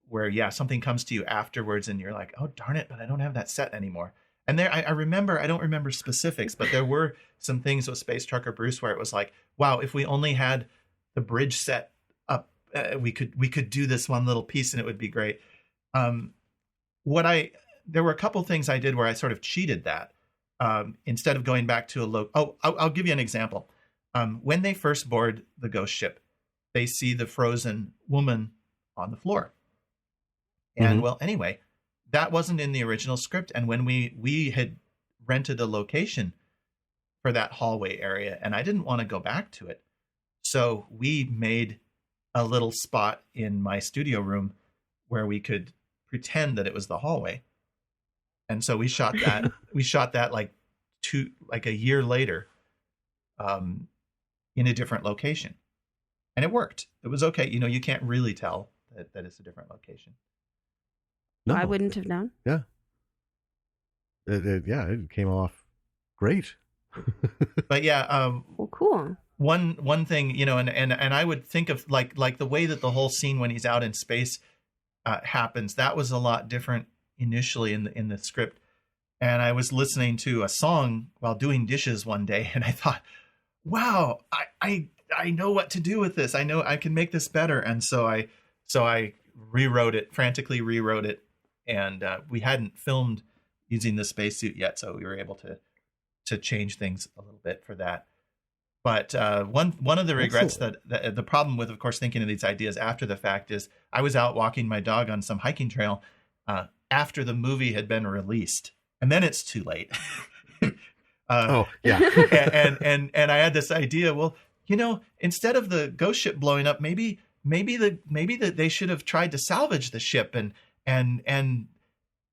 where something comes to you afterwards and you're like, oh darn it, but I don't have that set anymore. And there, I don't remember specifics, but there were some things with Space Trucker Bruce where it was like, wow, if we only had the bridge set up, we could do this one little piece and it would be great. There were a couple things I did where I sort of cheated that. Instead of going back to I'll give you an example. When they first board the ghost ship, they see the frozen woman on the floor. And well, anyway, that wasn't in the original script. And when we had rented a location for that hallway area, and I didn't want to go back to it. So we made a little spot in my studio room where we could pretend that it was the hallway. And so we shot that. We shot that like a year later, in a different location, and it worked. It was okay. You can't really tell that it's a different location. No, I wouldn't have known. Yeah. It came off great. But yeah, well, cool. One thing, and I would think of like the way that the whole scene when he's out in space happens. That was a lot different initially in the script. And I was listening to a song while doing dishes one day, and I thought, wow, I know what to do with this. I know I can make this better. And so I frantically rewrote it. And we hadn't filmed using the spacesuit yet, so we were able to change things a little bit for that. But one of the regrets that the problem with, of course, thinking of these ideas after the fact is I was out walking my dog on some hiking trail, after the movie had been released, and then it's too late. Oh yeah. and I had this idea. Well, instead of the ghost ship blowing up, maybe they should have tried to salvage the ship and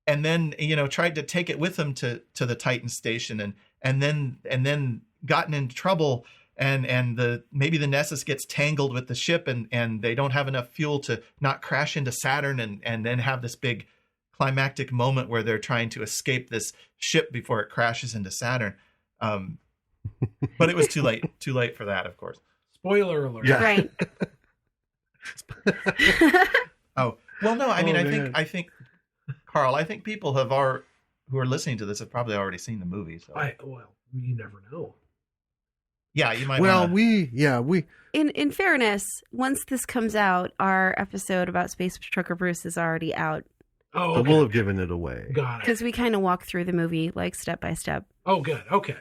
then tried to take it with them to the Titan station and then gotten in trouble and maybe the Nessus gets tangled with the ship and they don't have enough fuel to not crash into Saturn and then have this big climactic moment where they're trying to escape this ship before it crashes into Saturn. But it was too late for that, of course. Spoiler alert. Yeah. Right. Oh, well, no, I mean, man. I think, Karl, I think people who are listening to this have probably already seen the movie. So, You never know. yeah, you might. Well, wanna... In fairness, once this comes out, our episode about Space Trucker Bruce is already out. Oh, so okay. we'll have given it away. Got it. Because we kind of walk through the movie like step by step. Oh, good. Okay.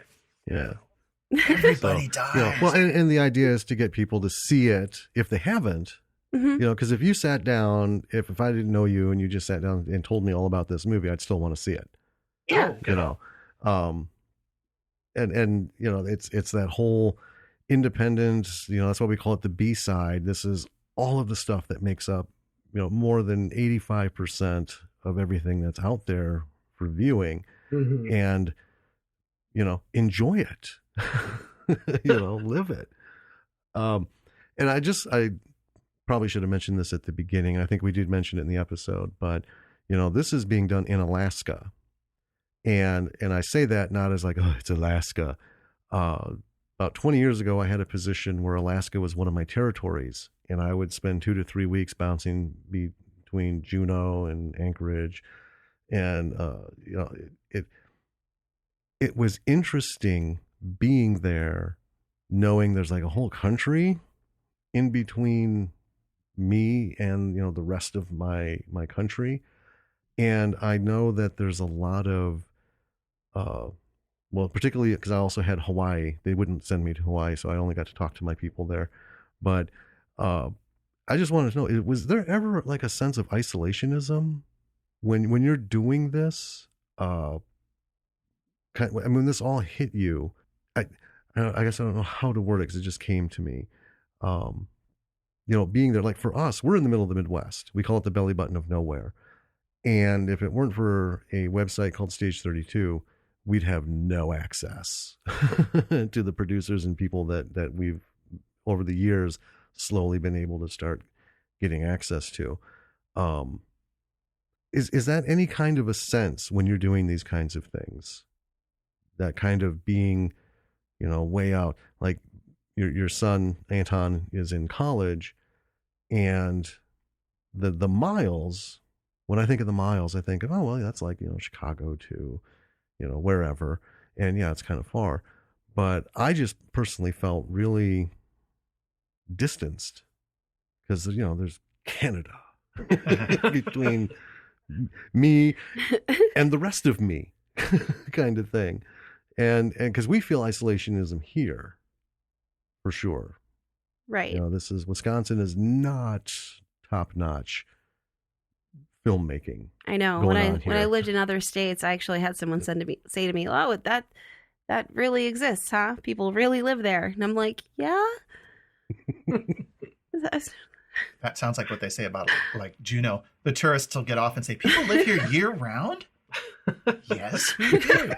Yeah. Everybody dies. Well, and the idea is to get people to see it if they haven't. Mm-hmm. Because if you sat down, if I didn't know you and you just sat down and told me all about this movie, I'd still want to see it. Yeah. And it's that whole independent, that's why we call it the B-side. This is all of the stuff that makes up, more than 85% of everything that's out there for viewing. Mm-hmm. And, enjoy it, live it. And I probably should have mentioned this at the beginning. I think we did mention it in the episode, but this is being done in Alaska. And I say that not as like, oh, it's Alaska. About 20 years ago, I had a position where Alaska was one of my territories, and I would spend 2 to 3 weeks bouncing between Juneau and Anchorage. And, it was interesting being there, knowing there's like a whole country in between me and, the rest of my country. And I know that there's a lot of, particularly because I also had Hawaii. They wouldn't send me to Hawaii, so I only got to talk to my people there. But I just wanted to know, was there ever like a sense of isolationism when you're doing this? This all hit you. I guess I don't know how to word it because it just came to me. Being there, like for us, we're in the middle of the Midwest. We call it the belly button of nowhere. And if it weren't for a website called Stage 32, we'd have no access to the producers and people that we've, over the years, slowly been able to start getting access to. Is that any kind of a sense when you're doing these kinds of things? That kind of being, way out, like your son, Anton, is in college, and the miles, when I think of the miles, I think of, oh, well, that's like, Chicago to, wherever. And yeah, it's kind of far. But I just personally felt really distanced because, there's Canada between me and the rest of me kind of thing. And because we feel isolationism here for sure. Right. Wisconsin is not top notch filmmaking. I know. When I lived in other states, I actually had someone say to me, "Oh, that really exists, huh? People really live there." And I'm like, "Yeah." That sounds like what they say about like Juneau. The tourists will get off and say, "People live here year round." Yes, we do.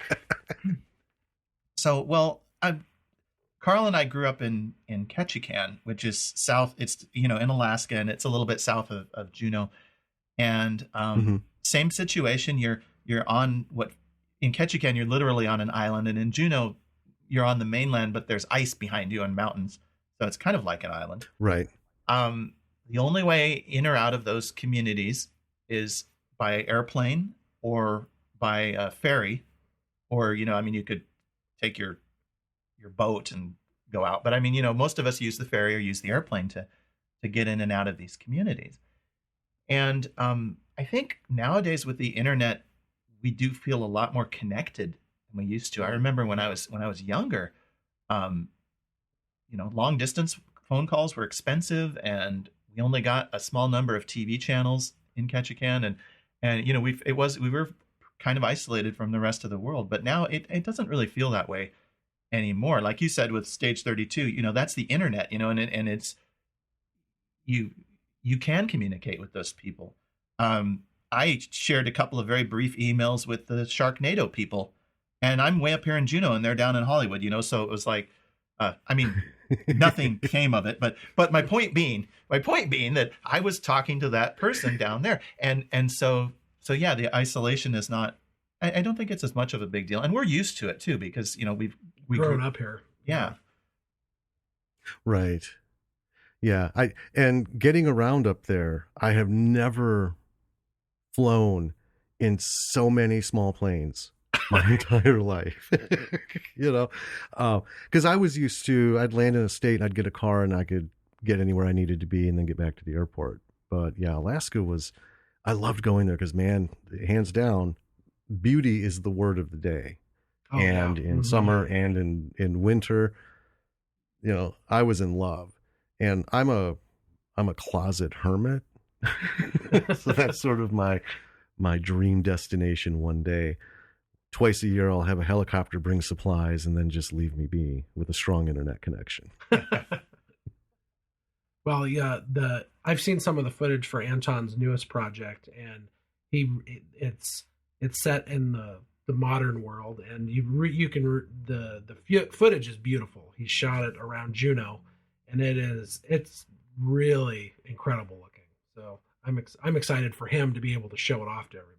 So, Karl and I grew up in Ketchikan, which is south. It's in Alaska, and it's a little bit south of Juneau. And same situation. You're on in Ketchikan, you're literally on an island, and in Juneau, you're on the mainland, but there's ice behind you and mountains, so it's kind of like an island. Right. The only way in or out of those communities is by airplane or by ferry, or you could take your boat and go out. But most of us use the ferry or use the airplane to get in and out of these communities. And I think nowadays with the internet, we do feel a lot more connected than we used to. I remember when I was younger, long distance phone calls were expensive, and we only got a small number of TV channels in Ketchikan, And we were kind of isolated from the rest of the world, but now it doesn't really feel that way anymore. Like you said with Stage 32, that's the internet, and it's you can communicate with those people. I shared a couple of very brief emails with the Sharknado people, and I'm way up here in Juneau and they're down in Hollywood, so it was like, nothing came of it, but my point being that I was talking to that person down there, and so yeah, the isolation is not. I don't think it's as much of a big deal, and we're used to it too because we've grown up here. Yeah, right. Yeah, and getting around up there, I have never flown in so many small planes my entire life. Because I was used to, I'd land in a state and I'd get a car and I could get anywhere I needed to be and then get back to the airport. But yeah, Alaska I loved going there because, man, hands down, beauty is the word of the day. Oh, and yeah. In summer and in winter, I was in love. And I'm a closet hermit. So that's sort of my dream destination one day. Twice a year, I'll have a helicopter bring supplies and then just leave me be with a strong internet connection. Well, yeah, I've seen some of the footage for Anton's newest project, and it's set in the modern world, and the footage is beautiful. He shot it around Juneau, and it's really incredible looking. So I'm excited for him to be able to show it off to everybody.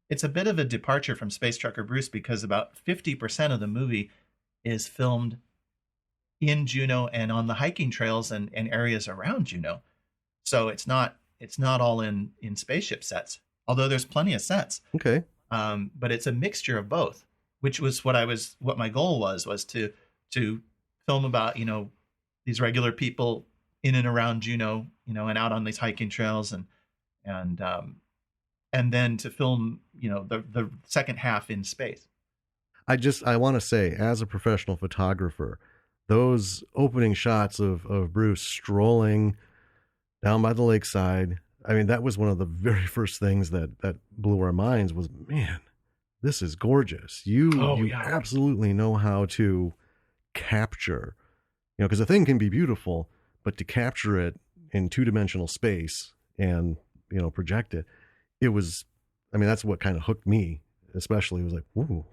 It's a bit of a departure from Space Trucker Bruce because about 50% of the movie is filmed in Juneau and on the hiking trails and areas around Juneau. So it's not all in spaceship sets, although there's plenty of sets. Okay. But it's a mixture of both, which was what my goal was to film about, these regular people in and around Juneau, and out on these hiking trails and then to film, the second half in space. I want to say, as a professional photographer, those opening shots of Bruce strolling down by the lakeside, I mean, that was one of the very first things that blew our minds was, man, this is gorgeous. You absolutely know how to capture, because a thing can be beautiful, but to capture it in two-dimensional space and, project it, that's what kind of hooked me, especially. It was like, ooh,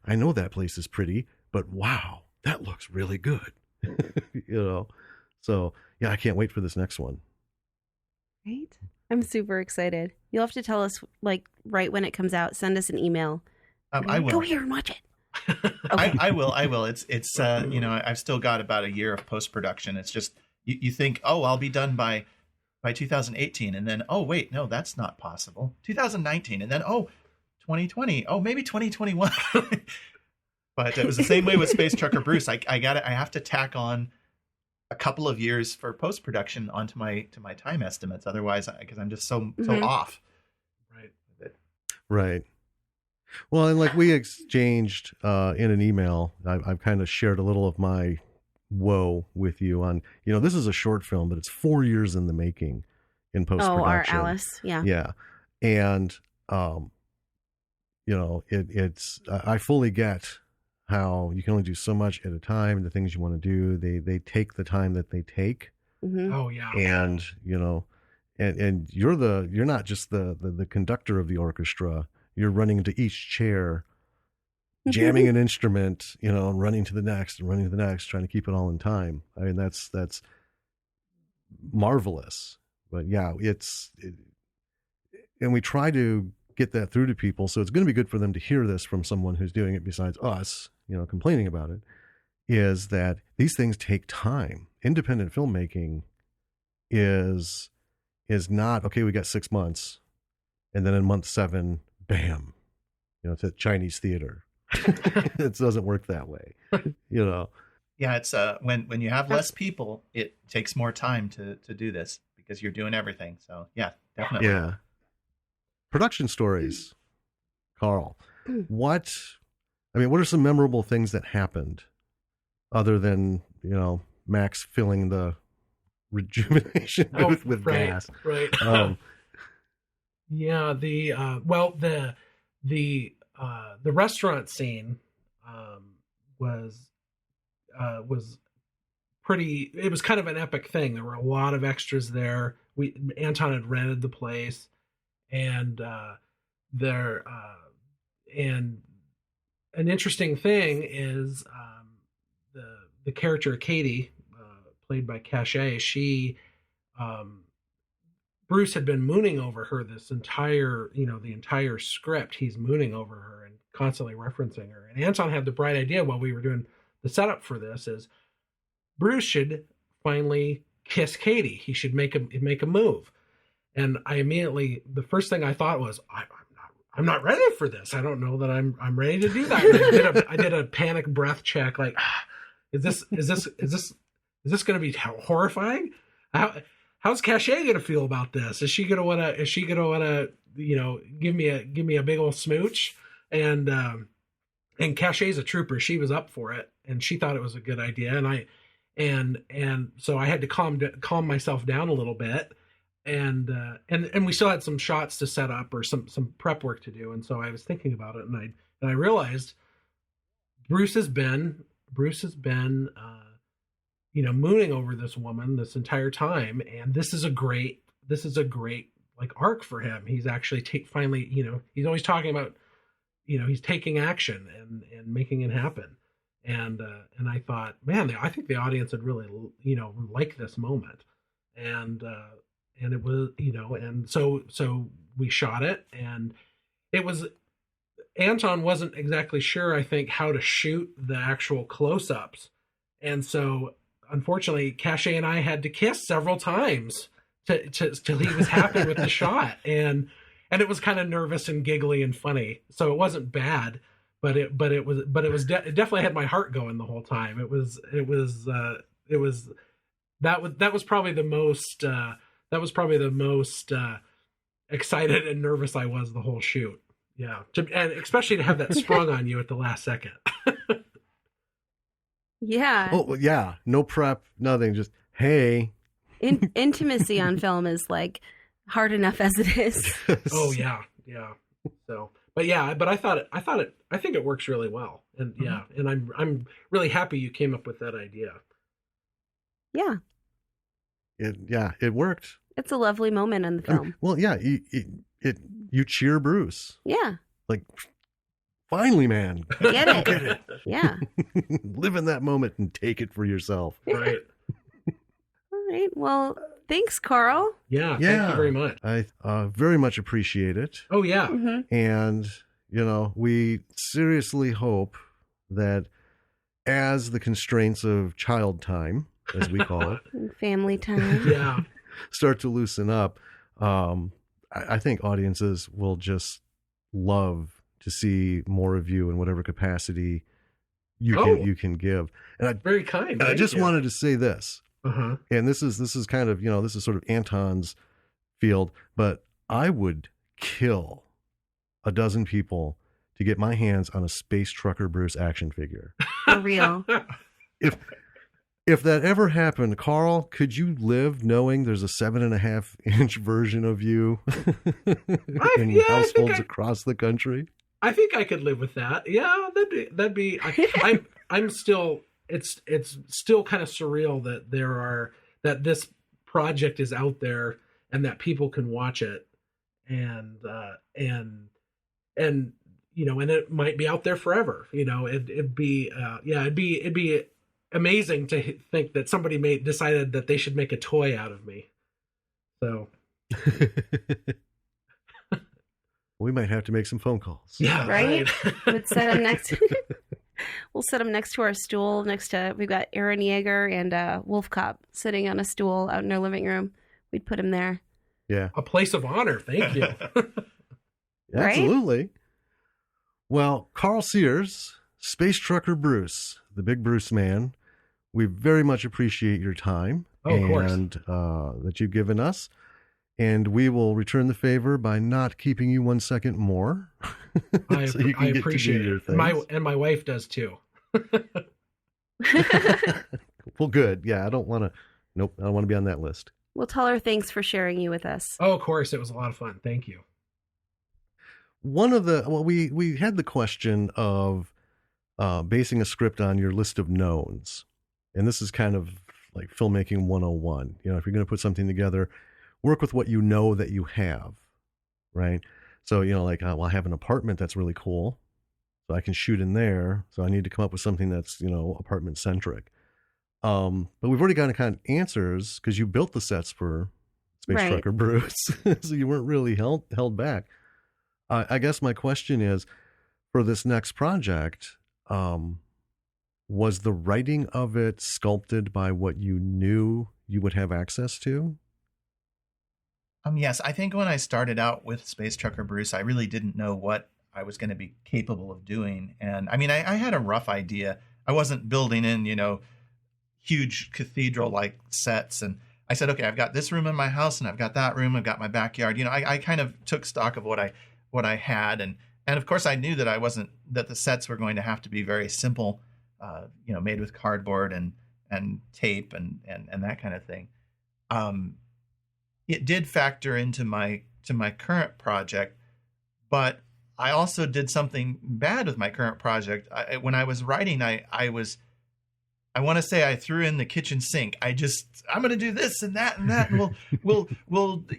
I know that place is pretty, but wow, that looks really good. So yeah, I can't wait for this next one. Right? I'm super excited. You'll have to tell us, right when it comes out. Send us an email. I will. Go here and watch it. Okay. I will. It's I've still got about a year of post-production. It's just, you think, oh, I'll be done by 2018. And then, oh, wait, no, that's not possible. 2019. And then, 2020. Oh, maybe 2021. But it was the same way with Space Trucker Bruce. I have to tack on a couple of years for post-production onto my time estimates. Otherwise, because I'm just so off. Right. Well, and like we exchanged in an email, I've kind of shared a little of my woe with you on, this is a short film, but it's 4 years in the making in post-production. Oh, our Alice. Yeah. Yeah. And, it's, I fully get how you can only do so much at a time. The things you want to do, they take the time that they take. Mm-hmm. Oh yeah. And, and you're not just the conductor of the orchestra. You're running into each chair, jamming an instrument, and running to the next, trying to keep it all in time. I mean, that's marvelous. But yeah, and we try to get that through to people. So it's going to be good for them to hear this from someone who's doing it besides us, complaining about it, is that these things take time. Independent filmmaking is not, okay, we got 6 months, and then in month 7, bam, it's a Chinese theater. It doesn't work that way, Yeah, it's when you have less people, it takes more time to do this because you're doing everything. So yeah, definitely. Yeah. Production stories, Karl. What are some memorable things that happened other than, Max filling the rejuvenation booth with gas? Right. Yeah, the restaurant scene was pretty. It was kind of an epic thing. There were a lot of extras there. Anton had rented the place, and and an interesting thing is the character Katie, played by Cachet. She Bruce had been mooning over her this entire, the entire script. He's mooning over her and constantly referencing her. And Anton had the bright idea while we were doing the setup for this is Bruce should finally kiss Katie. He should make a move. And I immediately, the first thing I thought was, I'm not ready for this. I don't know that I'm ready to do that. And I did a panic breath check. Like, is this going to be horrifying? How's Cachet going to feel about this? Is she going to want to, give me a big old smooch? And Cachet's a trooper. She was up for it and she thought it was a good idea. And so I had to calm myself down a little bit. And we still had some shots to set up or some prep work to do. And so I was thinking about it and I realized Bruce has been mooning over this woman this entire time. And this is a great like arc for him. He's actually finally, he's always talking about, he's taking action and making it happen. And I thought, man, I think the audience would really, like this moment. And it was, and so we shot it, and it was, Anton wasn't exactly sure, I think, how to shoot the actual close-ups. And so, unfortunately, Cachet and I had to kiss several times till he was happy with the shot. And it was kind of nervous and giggly and funny. So it wasn't bad, but it definitely had my heart going the whole time. It was probably the most excited and nervous I was the whole shoot. Yeah. And especially to have that sprung on you at the last second. Yeah. Oh, yeah. No prep, nothing. Just, hey. Intimacy on film is like hard enough as it is. Oh yeah. Yeah. So, but I think it works really well. And yeah. And I'm really happy you came up with that idea. Yeah. It worked. It's a lovely moment in the film. Well, yeah, you cheer Bruce. Yeah. Like, finally, man. Get it. Get it. Yeah. Live in that moment and take it for yourself. Right. All right. Well, thanks, Karl. Yeah. Thank you very much. I very much appreciate it. Oh, yeah. Mm-hmm. And, we seriously hope that as the constraints of child time, as we call it, family time, yeah, start to loosen up, I think audiences will just love to see more of you in whatever capacity you can give. And very kind. I just wanted to say this, and this is kind of, this is sort of Anton's field, but I would kill a dozen people to get my hands on a Space Trucker Bruce action figure. For real. If that ever happened, Karl, could you live knowing there's a 7.5-inch version of you in households across the country? I think I could live with that. Yeah, that'd be. I'm still. It's still kind of surreal that this project is out there and that people can watch it, and it might be out there forever. It'd be amazing to think that somebody decided that they should make a toy out of me. So we might have to make some phone calls. Yeah, right. We'll set them next. We'll set them next to our stool. We've got Aaron Yeager and Wolf Cop sitting on a stool out in our living room. We'd put him there. Yeah, a place of honor. Thank you. Absolutely. Right? Well, Karl Sears, Space Trucker Bruce, the Big Bruce Man. We very much appreciate your time and that you've given us. And we will return the favor by not keeping you 1 second more. I appreciate it. My wife does too. Well, good. Yeah, I don't want to be on that list. We'll tell her thanks for sharing you with us. Oh, of course. It was a lot of fun. Thank you. we had the question of basing a script on your list of knowns. And this is kind of like filmmaking 101. You know, if you're going to put something together, work with what you know that you have, right? So, you know, like, well, I have an apartment that's really cool, so I can shoot in there. So I need to come up with something that's, you know, apartment centric. But we've already gotten kind of answers because you built the sets for Space Trucker Bruce, so you weren't really held back. I guess my question is, for this next project, was the writing of it sculpted by what you knew you would have access to? Yes, I think when I started out with Space Trucker Bruce, I really didn't know what I was going to be capable of doing. And I mean, I had a rough idea. I wasn't building in, you know, huge cathedral-like sets. And I said, okay, I've got this room in my house and I've got that room. I've got my backyard. You know, I kind of took stock of what I had. And of course I knew that that the sets were going to have to be very simple, you know, made with cardboard and tape and that kind of thing. It did factor into my current project, but I also did something bad with my current project. When I was writing, I want to say I threw in the kitchen sink. I'm going to do this and that, and we'll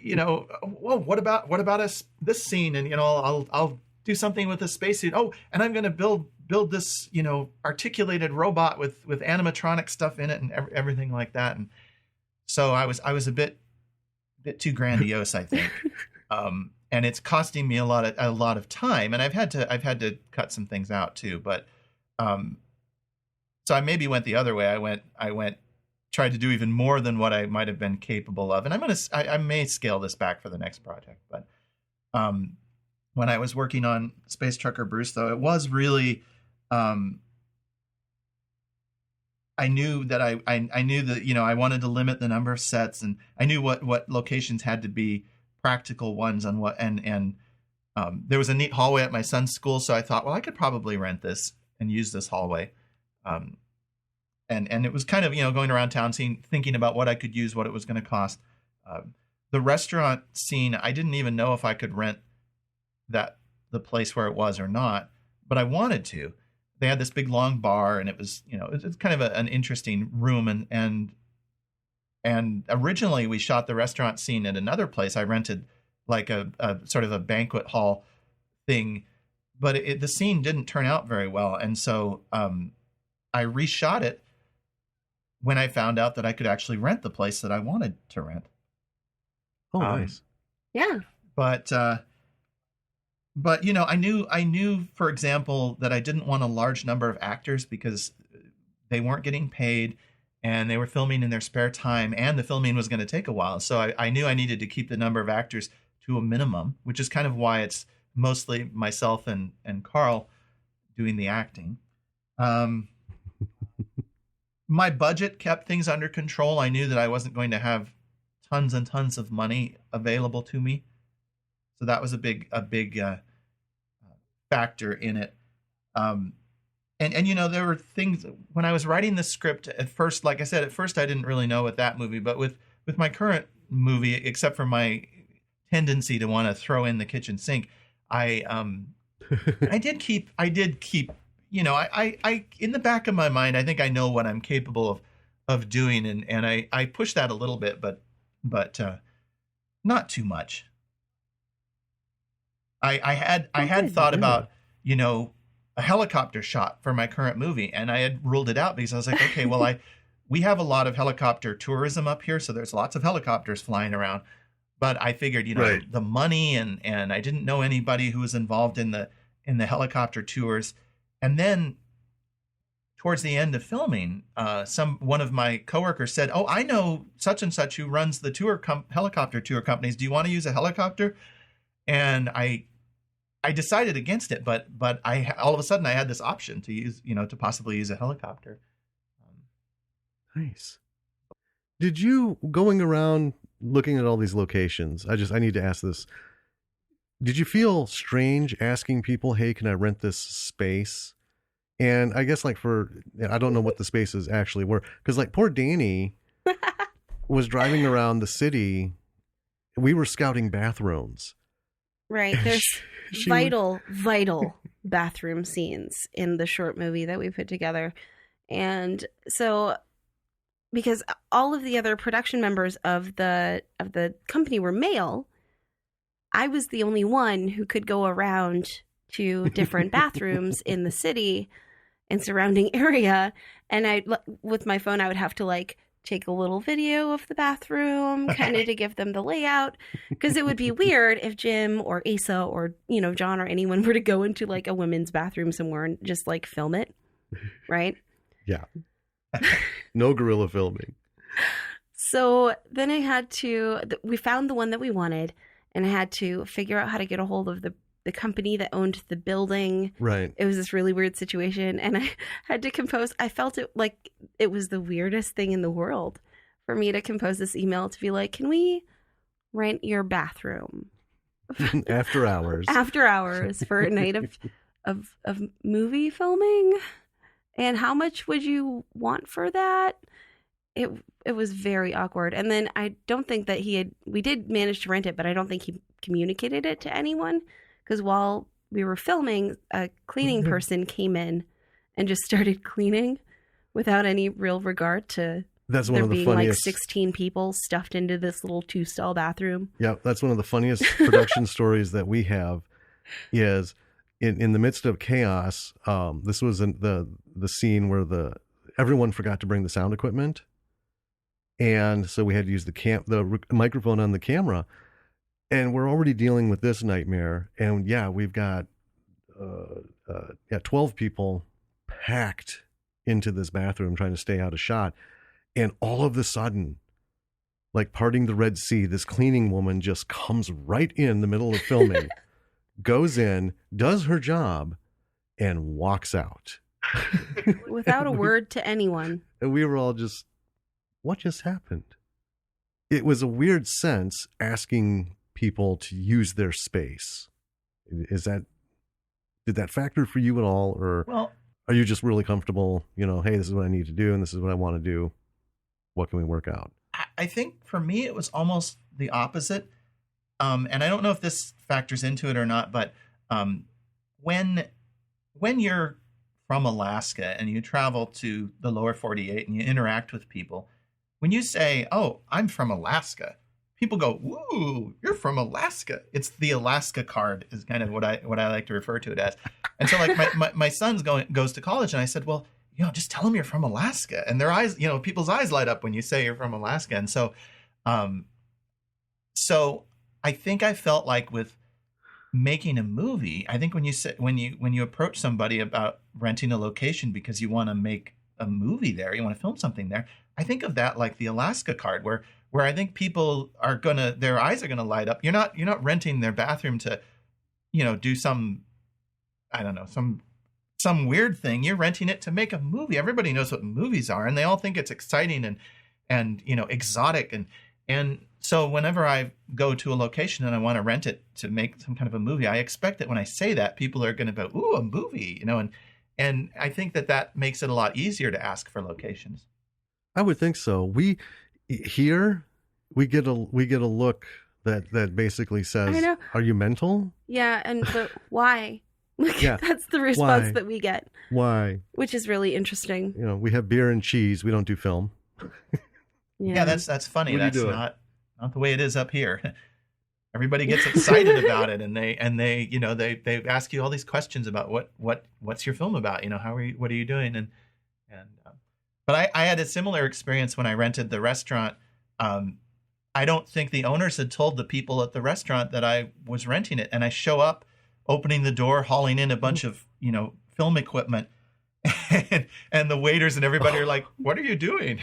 you know, well, what about us this scene, and you know, I'll do something with a spacesuit. Oh, and I'm going to build this, you know, articulated robot with animatronic stuff in it and everything like that. And so I was a bit too grandiose, I think. And it's costing me a lot of time, and I've had to cut some things out too. But so I maybe went the other way. I tried to do even more than what I might have been capable of, and I may scale this back for the next project. But when I was working on Space Trucker Bruce, though, it was really I knew that I knew that, you know, I wanted to limit the number of sets, and I knew what locations had to be practical ones and there was a neat hallway at my son's school, so I thought, well, I could probably rent this and use this hallway. And it was kind of, you know, going around town thinking about what I could use, what it was going to cost. The restaurant scene, I didn't even know if I could rent the place where it was or not, but I wanted to. They had this big long bar, and it was, you know, it's kind of an interesting room. And originally we shot the restaurant scene at another place. I rented like a sort of a banquet hall thing, but the scene didn't turn out very well. And so I reshot it when I found out that I could actually rent the place that I wanted to rent. Oh, nice. Yeah. But you know, I knew, for example, that I didn't want a large number of actors because they weren't getting paid and they were filming in their spare time, and the filming was going to take a while. So I knew I needed to keep the number of actors to a minimum, which is kind of why it's mostly myself and Karl doing the acting. My budget kept things under control. I knew that I wasn't going to have tons and tons of money available to me. So that was a big factor in it. And you know, there were things when I was writing the script at first, like I said, at first I didn't really know with that movie, but with my current movie, except for my tendency to want to throw in the kitchen sink, I did keep, you know, I in the back of my mind, I think I know what I'm capable of doing. And I pushed that a little bit, but not too much. I had thought about, you know, a helicopter shot for my current movie, and I had ruled it out because I was like, okay, well, we have a lot of helicopter tourism up here, so there's lots of helicopters flying around. But I figured, you know, right, the money and I didn't know anybody who was involved in the helicopter tours. And then towards the end of filming, one of my coworkers said, "Oh, I know such and such who runs the helicopter tour companies. Do you want to use a helicopter?" And I decided against it, but all of a sudden I had this option to use, you know, to possibly use a helicopter. Nice. Did you, going around looking at all these locations, I need to ask this. Did you feel strange asking people, "Hey, can I rent this space?" And I guess, like, I don't know what the spaces actually were, because like poor Danny was driving around the city. We were scouting bathrooms. Right. There's She- vital bathroom scenes in the short movie that we put together. And so, because all of the other production members of the company were male, I was the only one who could go around to different bathrooms in the city and surrounding area. And with my phone, I would have to like take a little video of the bathroom kind of to give them the layout, because it would be weird if Jim or Asa or, John or anyone were to go into like a women's bathroom somewhere and just like film it. Right. Yeah. No guerrilla filming. So then we found the one that we wanted, and I had to figure out how to get a hold of the company that owned the building. Right. It was this really weird situation, and I had to compose. I felt it like it was the weirdest thing in the world for me to compose this email to be like, can we rent your bathroom After hours. after hours for a night of movie filming? And how much would you want for that? It was very awkward. And then I don't think that we did manage to rent it, but I don't think he communicated it to anyone, because while we were filming, a cleaning person came in and just started cleaning without any real regard to That's one there of the being funniest. like 16 people stuffed into this little 2-stall bathroom. Yeah, that's one of the funniest production stories that we have. Is in the midst of chaos. This was the scene where everyone forgot to bring the sound equipment, and so we had to use the microphone on the camera. And we're already dealing with this nightmare, and yeah, we've got 12 people packed into this bathroom trying to stay out of shot. And all of a sudden, like parting the Red Sea, this cleaning woman just comes right in the middle of filming, goes in, does her job, and walks out. Without a word to anyone. And we were all just, what just happened? It was a weird sense asking people to use their space. Did that factor for you at all? Or are you just really comfortable, hey, this is what I need to do and this is what I want to do. What can we work out? I think for me, it was almost the opposite. And I don't know if this factors into it or not, but when you're from Alaska and you travel to the lower 48 and you interact with people, when you say, "Oh, I'm from Alaska," people go, "Woo, you're from Alaska." It's the Alaska card is kind of what I like to refer to it as. And so like my son's goes to college, and I said, well, just tell them you're from Alaska. And their eyes, people's eyes light up when you say you're from Alaska. And so, so I think I felt like with making a movie, I think when you approach somebody about renting a location because you want to make a movie there, you want to film something there, I think of that like the Alaska card, where I think people their eyes are gonna light up. You're not renting their bathroom to, do some, I don't know, some weird thing. You're renting it to make a movie. Everybody knows what movies are, and they all think it's exciting and exotic. And so whenever I go to a location and I want to rent it to make some kind of a movie, I expect that when I say that, people are going to go, "Ooh, a movie," and I think that makes it a lot easier to ask for locations. I would think so. We get a look that basically says, I know. "Are you mental?" Yeah, but why? Yeah. That's the response Why? that we get. Why? Which is really interesting. We have beer and cheese. We don't do film. Yeah, that's funny. What are you That's doing? not the way it is up here. Everybody gets excited about it, and they ask you all these questions about what's your film about? What are you doing? But I had a similar experience when I rented the restaurant. I don't think the owners had told the people at the restaurant that I was renting it, and I show up, opening the door, hauling in a bunch of film equipment, and the waiters and everybody are like, "What are you doing?"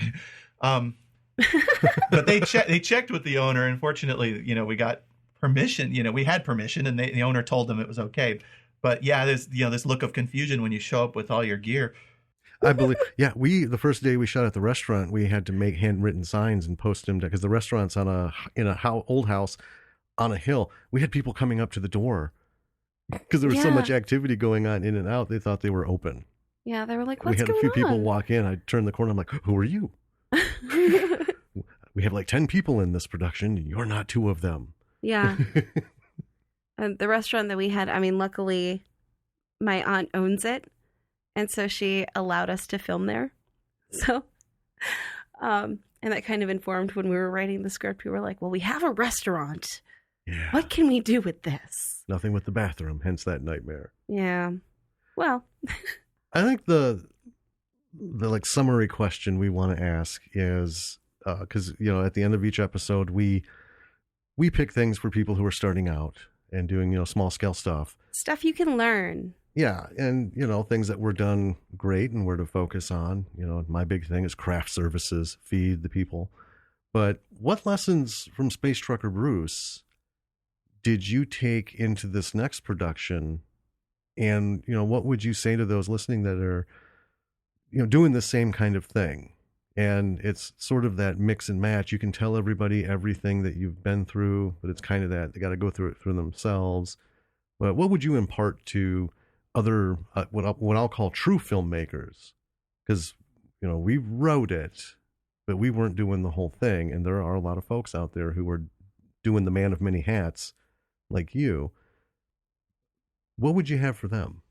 But they checked with the owner, and fortunately, we got permission. We had permission, and the owner told them it was okay. But yeah, there's this look of confusion when you show up with all your gear. I believe. Yeah, the first day we shot at the restaurant, we had to make handwritten signs and post them because the restaurant's in a old house on a hill. We had people coming up to the door because there was so much activity going on in and out. They thought they were open. Yeah, they were like, "What's we had going a few on?" people walk in. I turned the corner. I'm like, "Who are you?" We have like 10 people in this production. You're not two of them. Yeah. The restaurant that we had, I mean, luckily my aunt owns it. And so she allowed us to film there. So, and that kind of informed when we were writing the script. We were like, well, we have a restaurant. Yeah. What can we do with this? Nothing with the bathroom, hence that nightmare. Yeah. Well, I think the like summary question we want to ask is, because, you know, at the end of each episode, we pick things for people who are starting out and doing, you know, small scale stuff. stuff you can learn. Yeah. And, you know, things that were done great and where to focus on. You know, my big thing is craft services, feed the people. But what lessons from Space Trucker Bruce did you take into this next production? And, you know, what would you say to those listening that are, you know, doing the same kind of thing? And it's sort of that mix and match. You can tell everybody everything that you've been through, but it's kind of that they got to go through it through themselves. But what would you impart to other, what I'll call true filmmakers? Because, you know, we wrote it, but we weren't doing the whole thing. And there are a lot of folks out there who are doing the man of many hats like you. What would you have for them?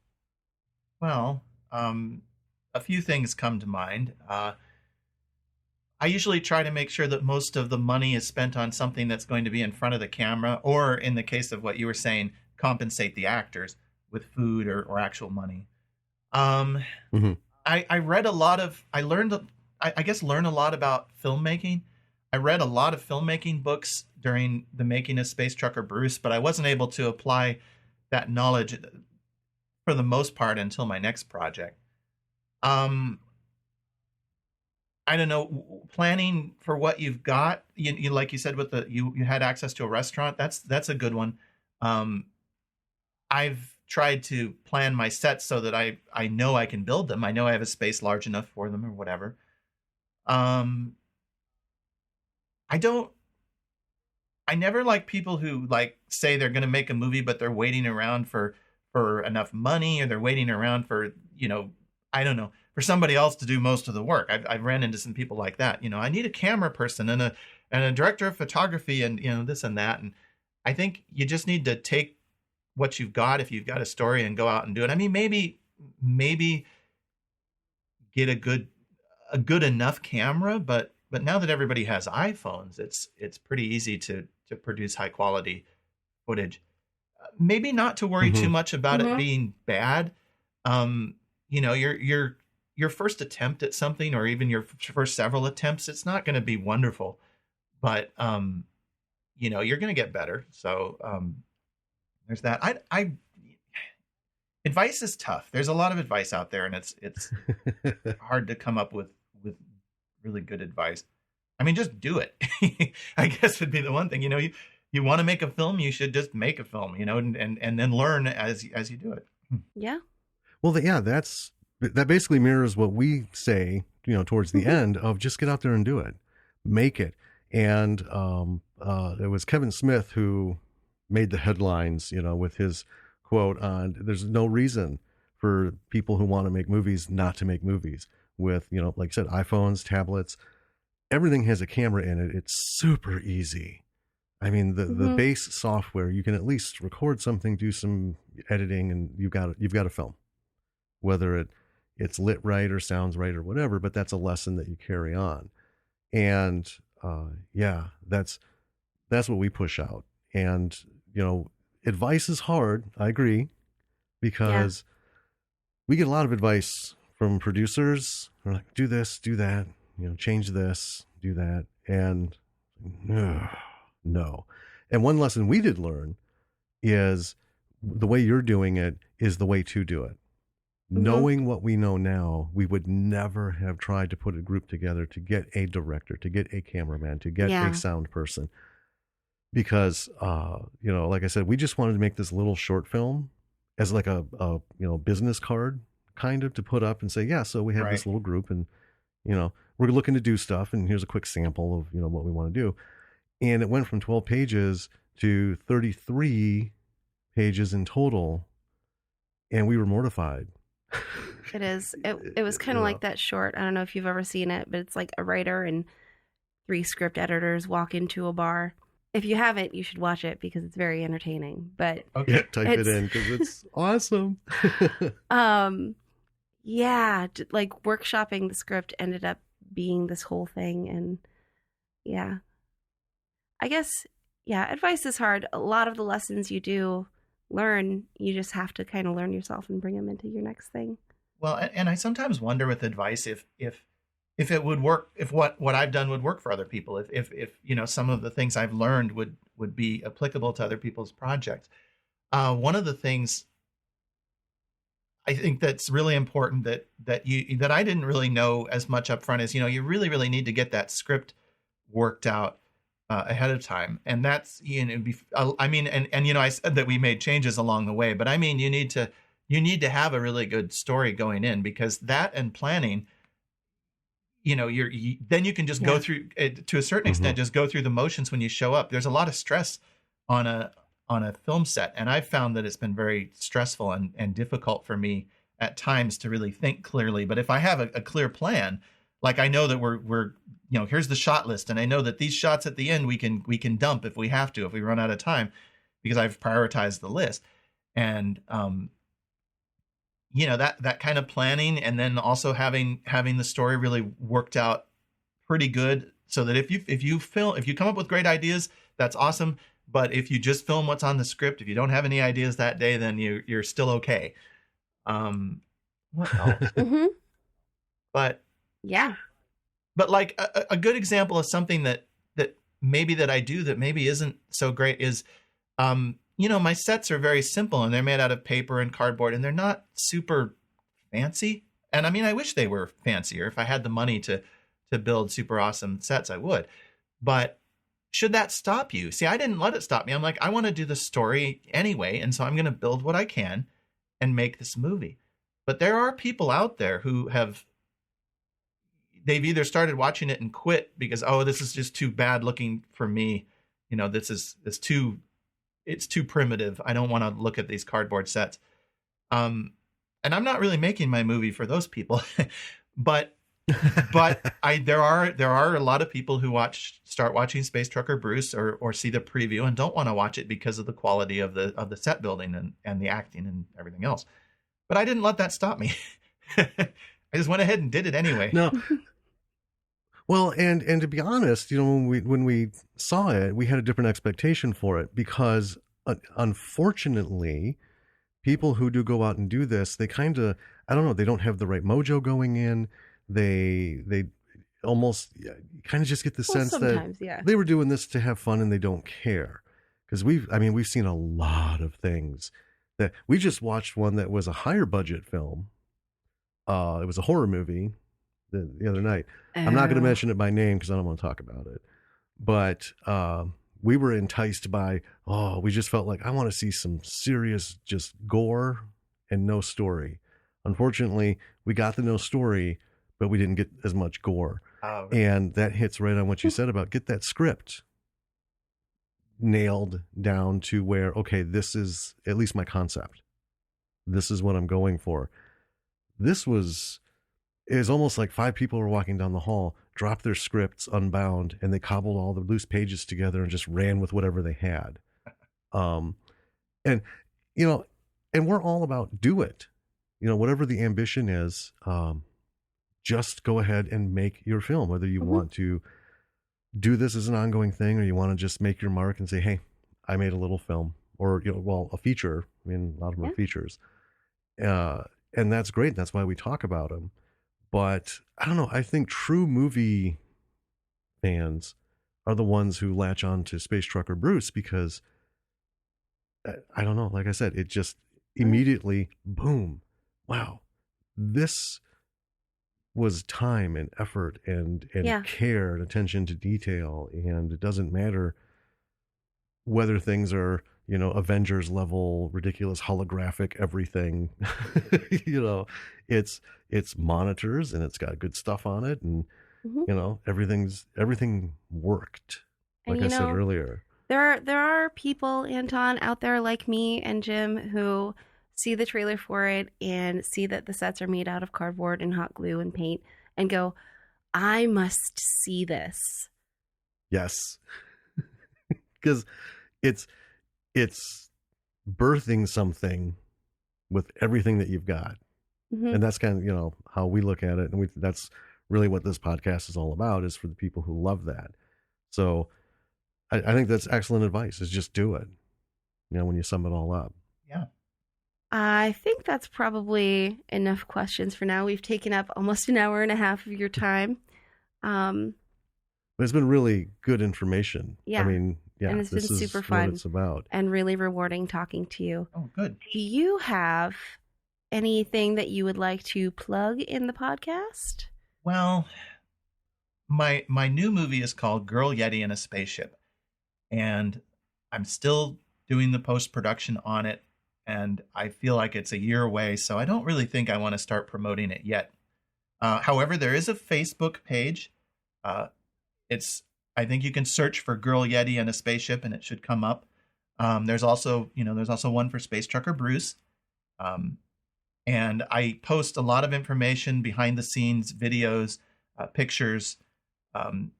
Well, a few things come to mind. I usually try to make sure that most of the money is spent on something that's going to be in front of the camera, or in the case of what you were saying, compensate the actors with food or actual money. Mm-hmm. I read a lot of, I learned a lot about filmmaking. I read a lot of filmmaking books during the making of Space Trucker Bruce, but I wasn't able to apply that knowledge for the most part until my next project. I don't know, planning for what you've got. You like you said with you had access to a restaurant. That's a good one. I've tried to plan my sets so that I know I can build them. I know I have a space large enough for them or whatever. I never like people who like say they're going to make a movie, but they're waiting around for enough money, or they're waiting around for, you know, I don't know, for somebody else to do most of the work. I've ran into some people like that. You know, I need a camera person and a director of photography and, you know, this and that. And I think you just need to take what you've got, if you've got a story, and go out and do it. I mean, maybe get a good enough camera, but now that everybody has iPhones, it's pretty easy to produce high quality footage. Maybe not to worry too much about it being bad. You know, your first attempt at something, or even your first several attempts, it's not going to be wonderful, but you know, you're going to get better. So there's that. Advice is tough. There's a lot of advice out there, and it's hard to come up with really good advice. I mean, just do it. I guess would be the one thing. You know, you want to make a film, you should just make a film, you know, and then learn as you do it. Yeah. Well, that basically mirrors what we say, you know, towards the end of just get out there and do it, make it. And it was Kevin Smith who made the headlines, you know, with his quote on, there's no reason for people who want to make movies not to make movies with, you know, like I said, iPhones, tablets, everything has a camera in it. It's super easy. I mean, the base software, you can at least record something, do some editing, and you've got a film, whether it's lit right or sounds right or whatever, but that's a lesson that you carry on. And yeah, that's what we push out. And, you know, advice is hard. I agree, because we get a lot of advice from producers. They're like, do this, do that, you know, change this, do that. And no. And one lesson we did learn is the way you're doing it is the way to do it. Knowing what we know now, we would never have tried to put a group together to get a director, to get a cameraman, to get a sound person. Because, you know, like I said, we just wanted to make this little short film as like a you know, business card kind of to put up and say, yeah, so we have this little group, and, you know, we're looking to do stuff, and here's a quick sample of, you know, what we want to do. And it went from 12 pages to 33 pages in total, and we were mortified. It is. It was kind of like that short. I don't know if you've ever seen it, but it's like a writer and 3 script editors walk into a bar. If you haven't, you should watch it because it's very entertaining. But Okay. Yeah, type it in because it's awesome. yeah, like workshopping the script ended up being this whole thing. And yeah, I guess, yeah, advice is hard. A lot of the lessons you do learn, you just have to kind of learn yourself and bring them into your next thing. Well, and I sometimes wonder with advice if it would work, if what I've done would work for other people, if some of the things I've learned would be applicable to other people's projects. One of the things I think that's really important that I didn't really know as much up front is, you really, really need to get that script worked out ahead of time. And that's, I said that we made changes along the way, but I mean, you need to have a really good story going in, because that and planning, then you can just go through to a certain extent, just go through the motions when you show up. There's a lot of stress on a film set, and I've found that it's been very stressful and difficult for me at times to really think clearly. But if I have a clear plan, like I know that we're here's the shot list, and I know that these shots at the end we can dump if we have to, if we run out of time, because I've prioritized the list. And that kind of planning, and then also having the story really worked out pretty good, so that if you come up with great ideas, that's awesome. But if you just film what's on the script, if you don't have any ideas that day, then you're still okay. What else? But yeah. But like a good example of something that maybe that I do that maybe isn't so great is, my sets are very simple, and they're made out of paper and cardboard, and they're not super fancy. And I mean, I wish they were fancier. If I had the money to build super awesome sets, I would. But should that stop you? See, I didn't let it stop me. I'm like, I want to do the story anyway, and so I'm going to build what I can and make this movie. But there are people out there who they've either started watching it and quit because, oh, this is just too bad looking for me. It's too primitive. I don't want to look at these cardboard sets. And I'm not really making my movie for those people, but there are a lot of people who start watching Space Trucker Bruce or see the preview and don't want to watch it because of the quality of the set building and the acting and everything else. But I didn't let that stop me. I just went ahead and did it anyway. No. Well, and to be honest, when we saw it, we had a different expectation for it, because unfortunately, people who do go out and do this, they kind of, I don't know, they don't have the right mojo going in. They almost kind of just get the sense that they were doing this to have fun and they don't care. Because we've seen a lot of things that we just watched. One that was a higher budget film. It was a horror movie the other night. I'm not going to mention it by name because I don't want to talk about it. But we were enticed by, we just felt like, I want to see some serious just gore and no story. Unfortunately, we got the no story, but we didn't get as much gore. Oh. And that hits right on what you said about get that script nailed down to where, okay, this is at least my concept. This is what I'm going for. It was almost like 5 people were walking down the hall, dropped their scripts unbound, and they cobbled all the loose pages together and just ran with whatever they had. And we're all about do it. Whatever the ambition is, just go ahead and make your film, whether you want to do this as an ongoing thing or you want to just make your mark and say, hey, I made a little film, or, a feature. I mean, a lot of them are features. And that's great. That's why we talk about them. But I don't know. I think true movie fans are the ones who latch on to Space Trucker Bruce because, I don't know. Like I said, it just immediately, boom, wow, this was time and effort and care and attention to detail. And it doesn't matter whether things are, Avengers level, ridiculous, holographic, everything. It's monitors and it's got good stuff on it, and everything worked. Like I said earlier, there are people, Anton, out there like me and Jim who see the trailer for it and see that the sets are made out of cardboard and hot glue and paint and go, I must see this. Yes. because it's birthing something with everything that you've got. Mhm. And that's kind of, how we look at it. And that's really what this podcast is all about, is for the people who love that. So I think that's excellent advice, is just do it, when you sum it all up. Yeah. I think that's probably enough questions for now. We've taken up almost an hour and a half of your time. But it's been really good information. Yeah. I mean, And it's this been is super what fun. it's about. And really rewarding talking to you. Oh, good. Do you have anything that you would like to plug in the podcast? Well, my new movie is called Girl Yeti in a Spaceship, and I'm still doing the post-production on it, and I feel like it's a year away, so I don't really think I want to start promoting it yet. However, there is a Facebook page. I think you can search for Girl Yeti in a Spaceship, and it should come up. There's also one for Space Trucker Bruce. And I post a lot of information, behind the scenes videos, pictures, and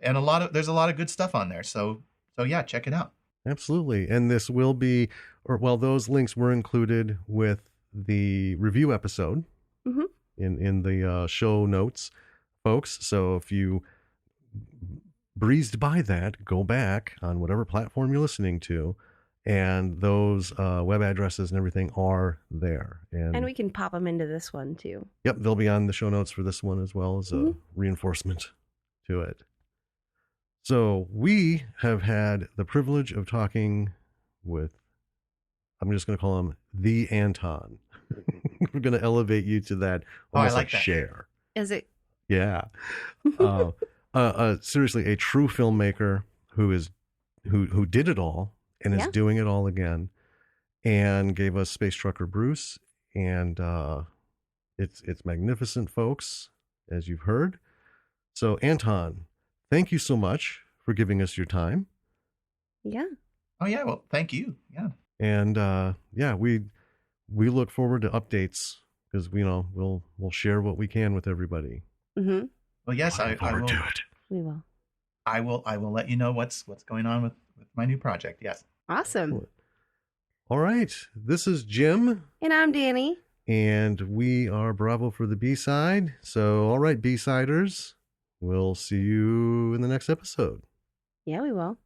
there's a lot of good stuff on there. So yeah, check it out. Absolutely. And this will be, those links were included with the review episode in the show notes, folks. So if you breezed by that, go back on whatever platform you're listening to, and those web addresses and everything are there. And we can pop them into this one too. Yep, they'll be on the show notes for this one as well as a reinforcement to it. So we have had the privilege of talking with, I'm just going to call him the Anton. We're going to elevate you to that almost I like that. Cher. Is it? Yeah. Seriously, a true filmmaker who did it all and is doing it all again, and gave us Space Trucker Bruce, and it's magnificent, folks, as you've heard. So Anton, thank you so much for giving us your time. Yeah. Oh yeah, well, thank you. Yeah. And we look forward to updates, because we'll share what we can with everybody. Mm-hmm. Well, yes, I will. Do it. We will. I will let you know what's going on with my new project. Yes. Awesome. All right. This is Jim. And I'm Danny. And we are Bravo for the B-side. So, all right, B-siders, we'll see you in the next episode. Yeah, we will.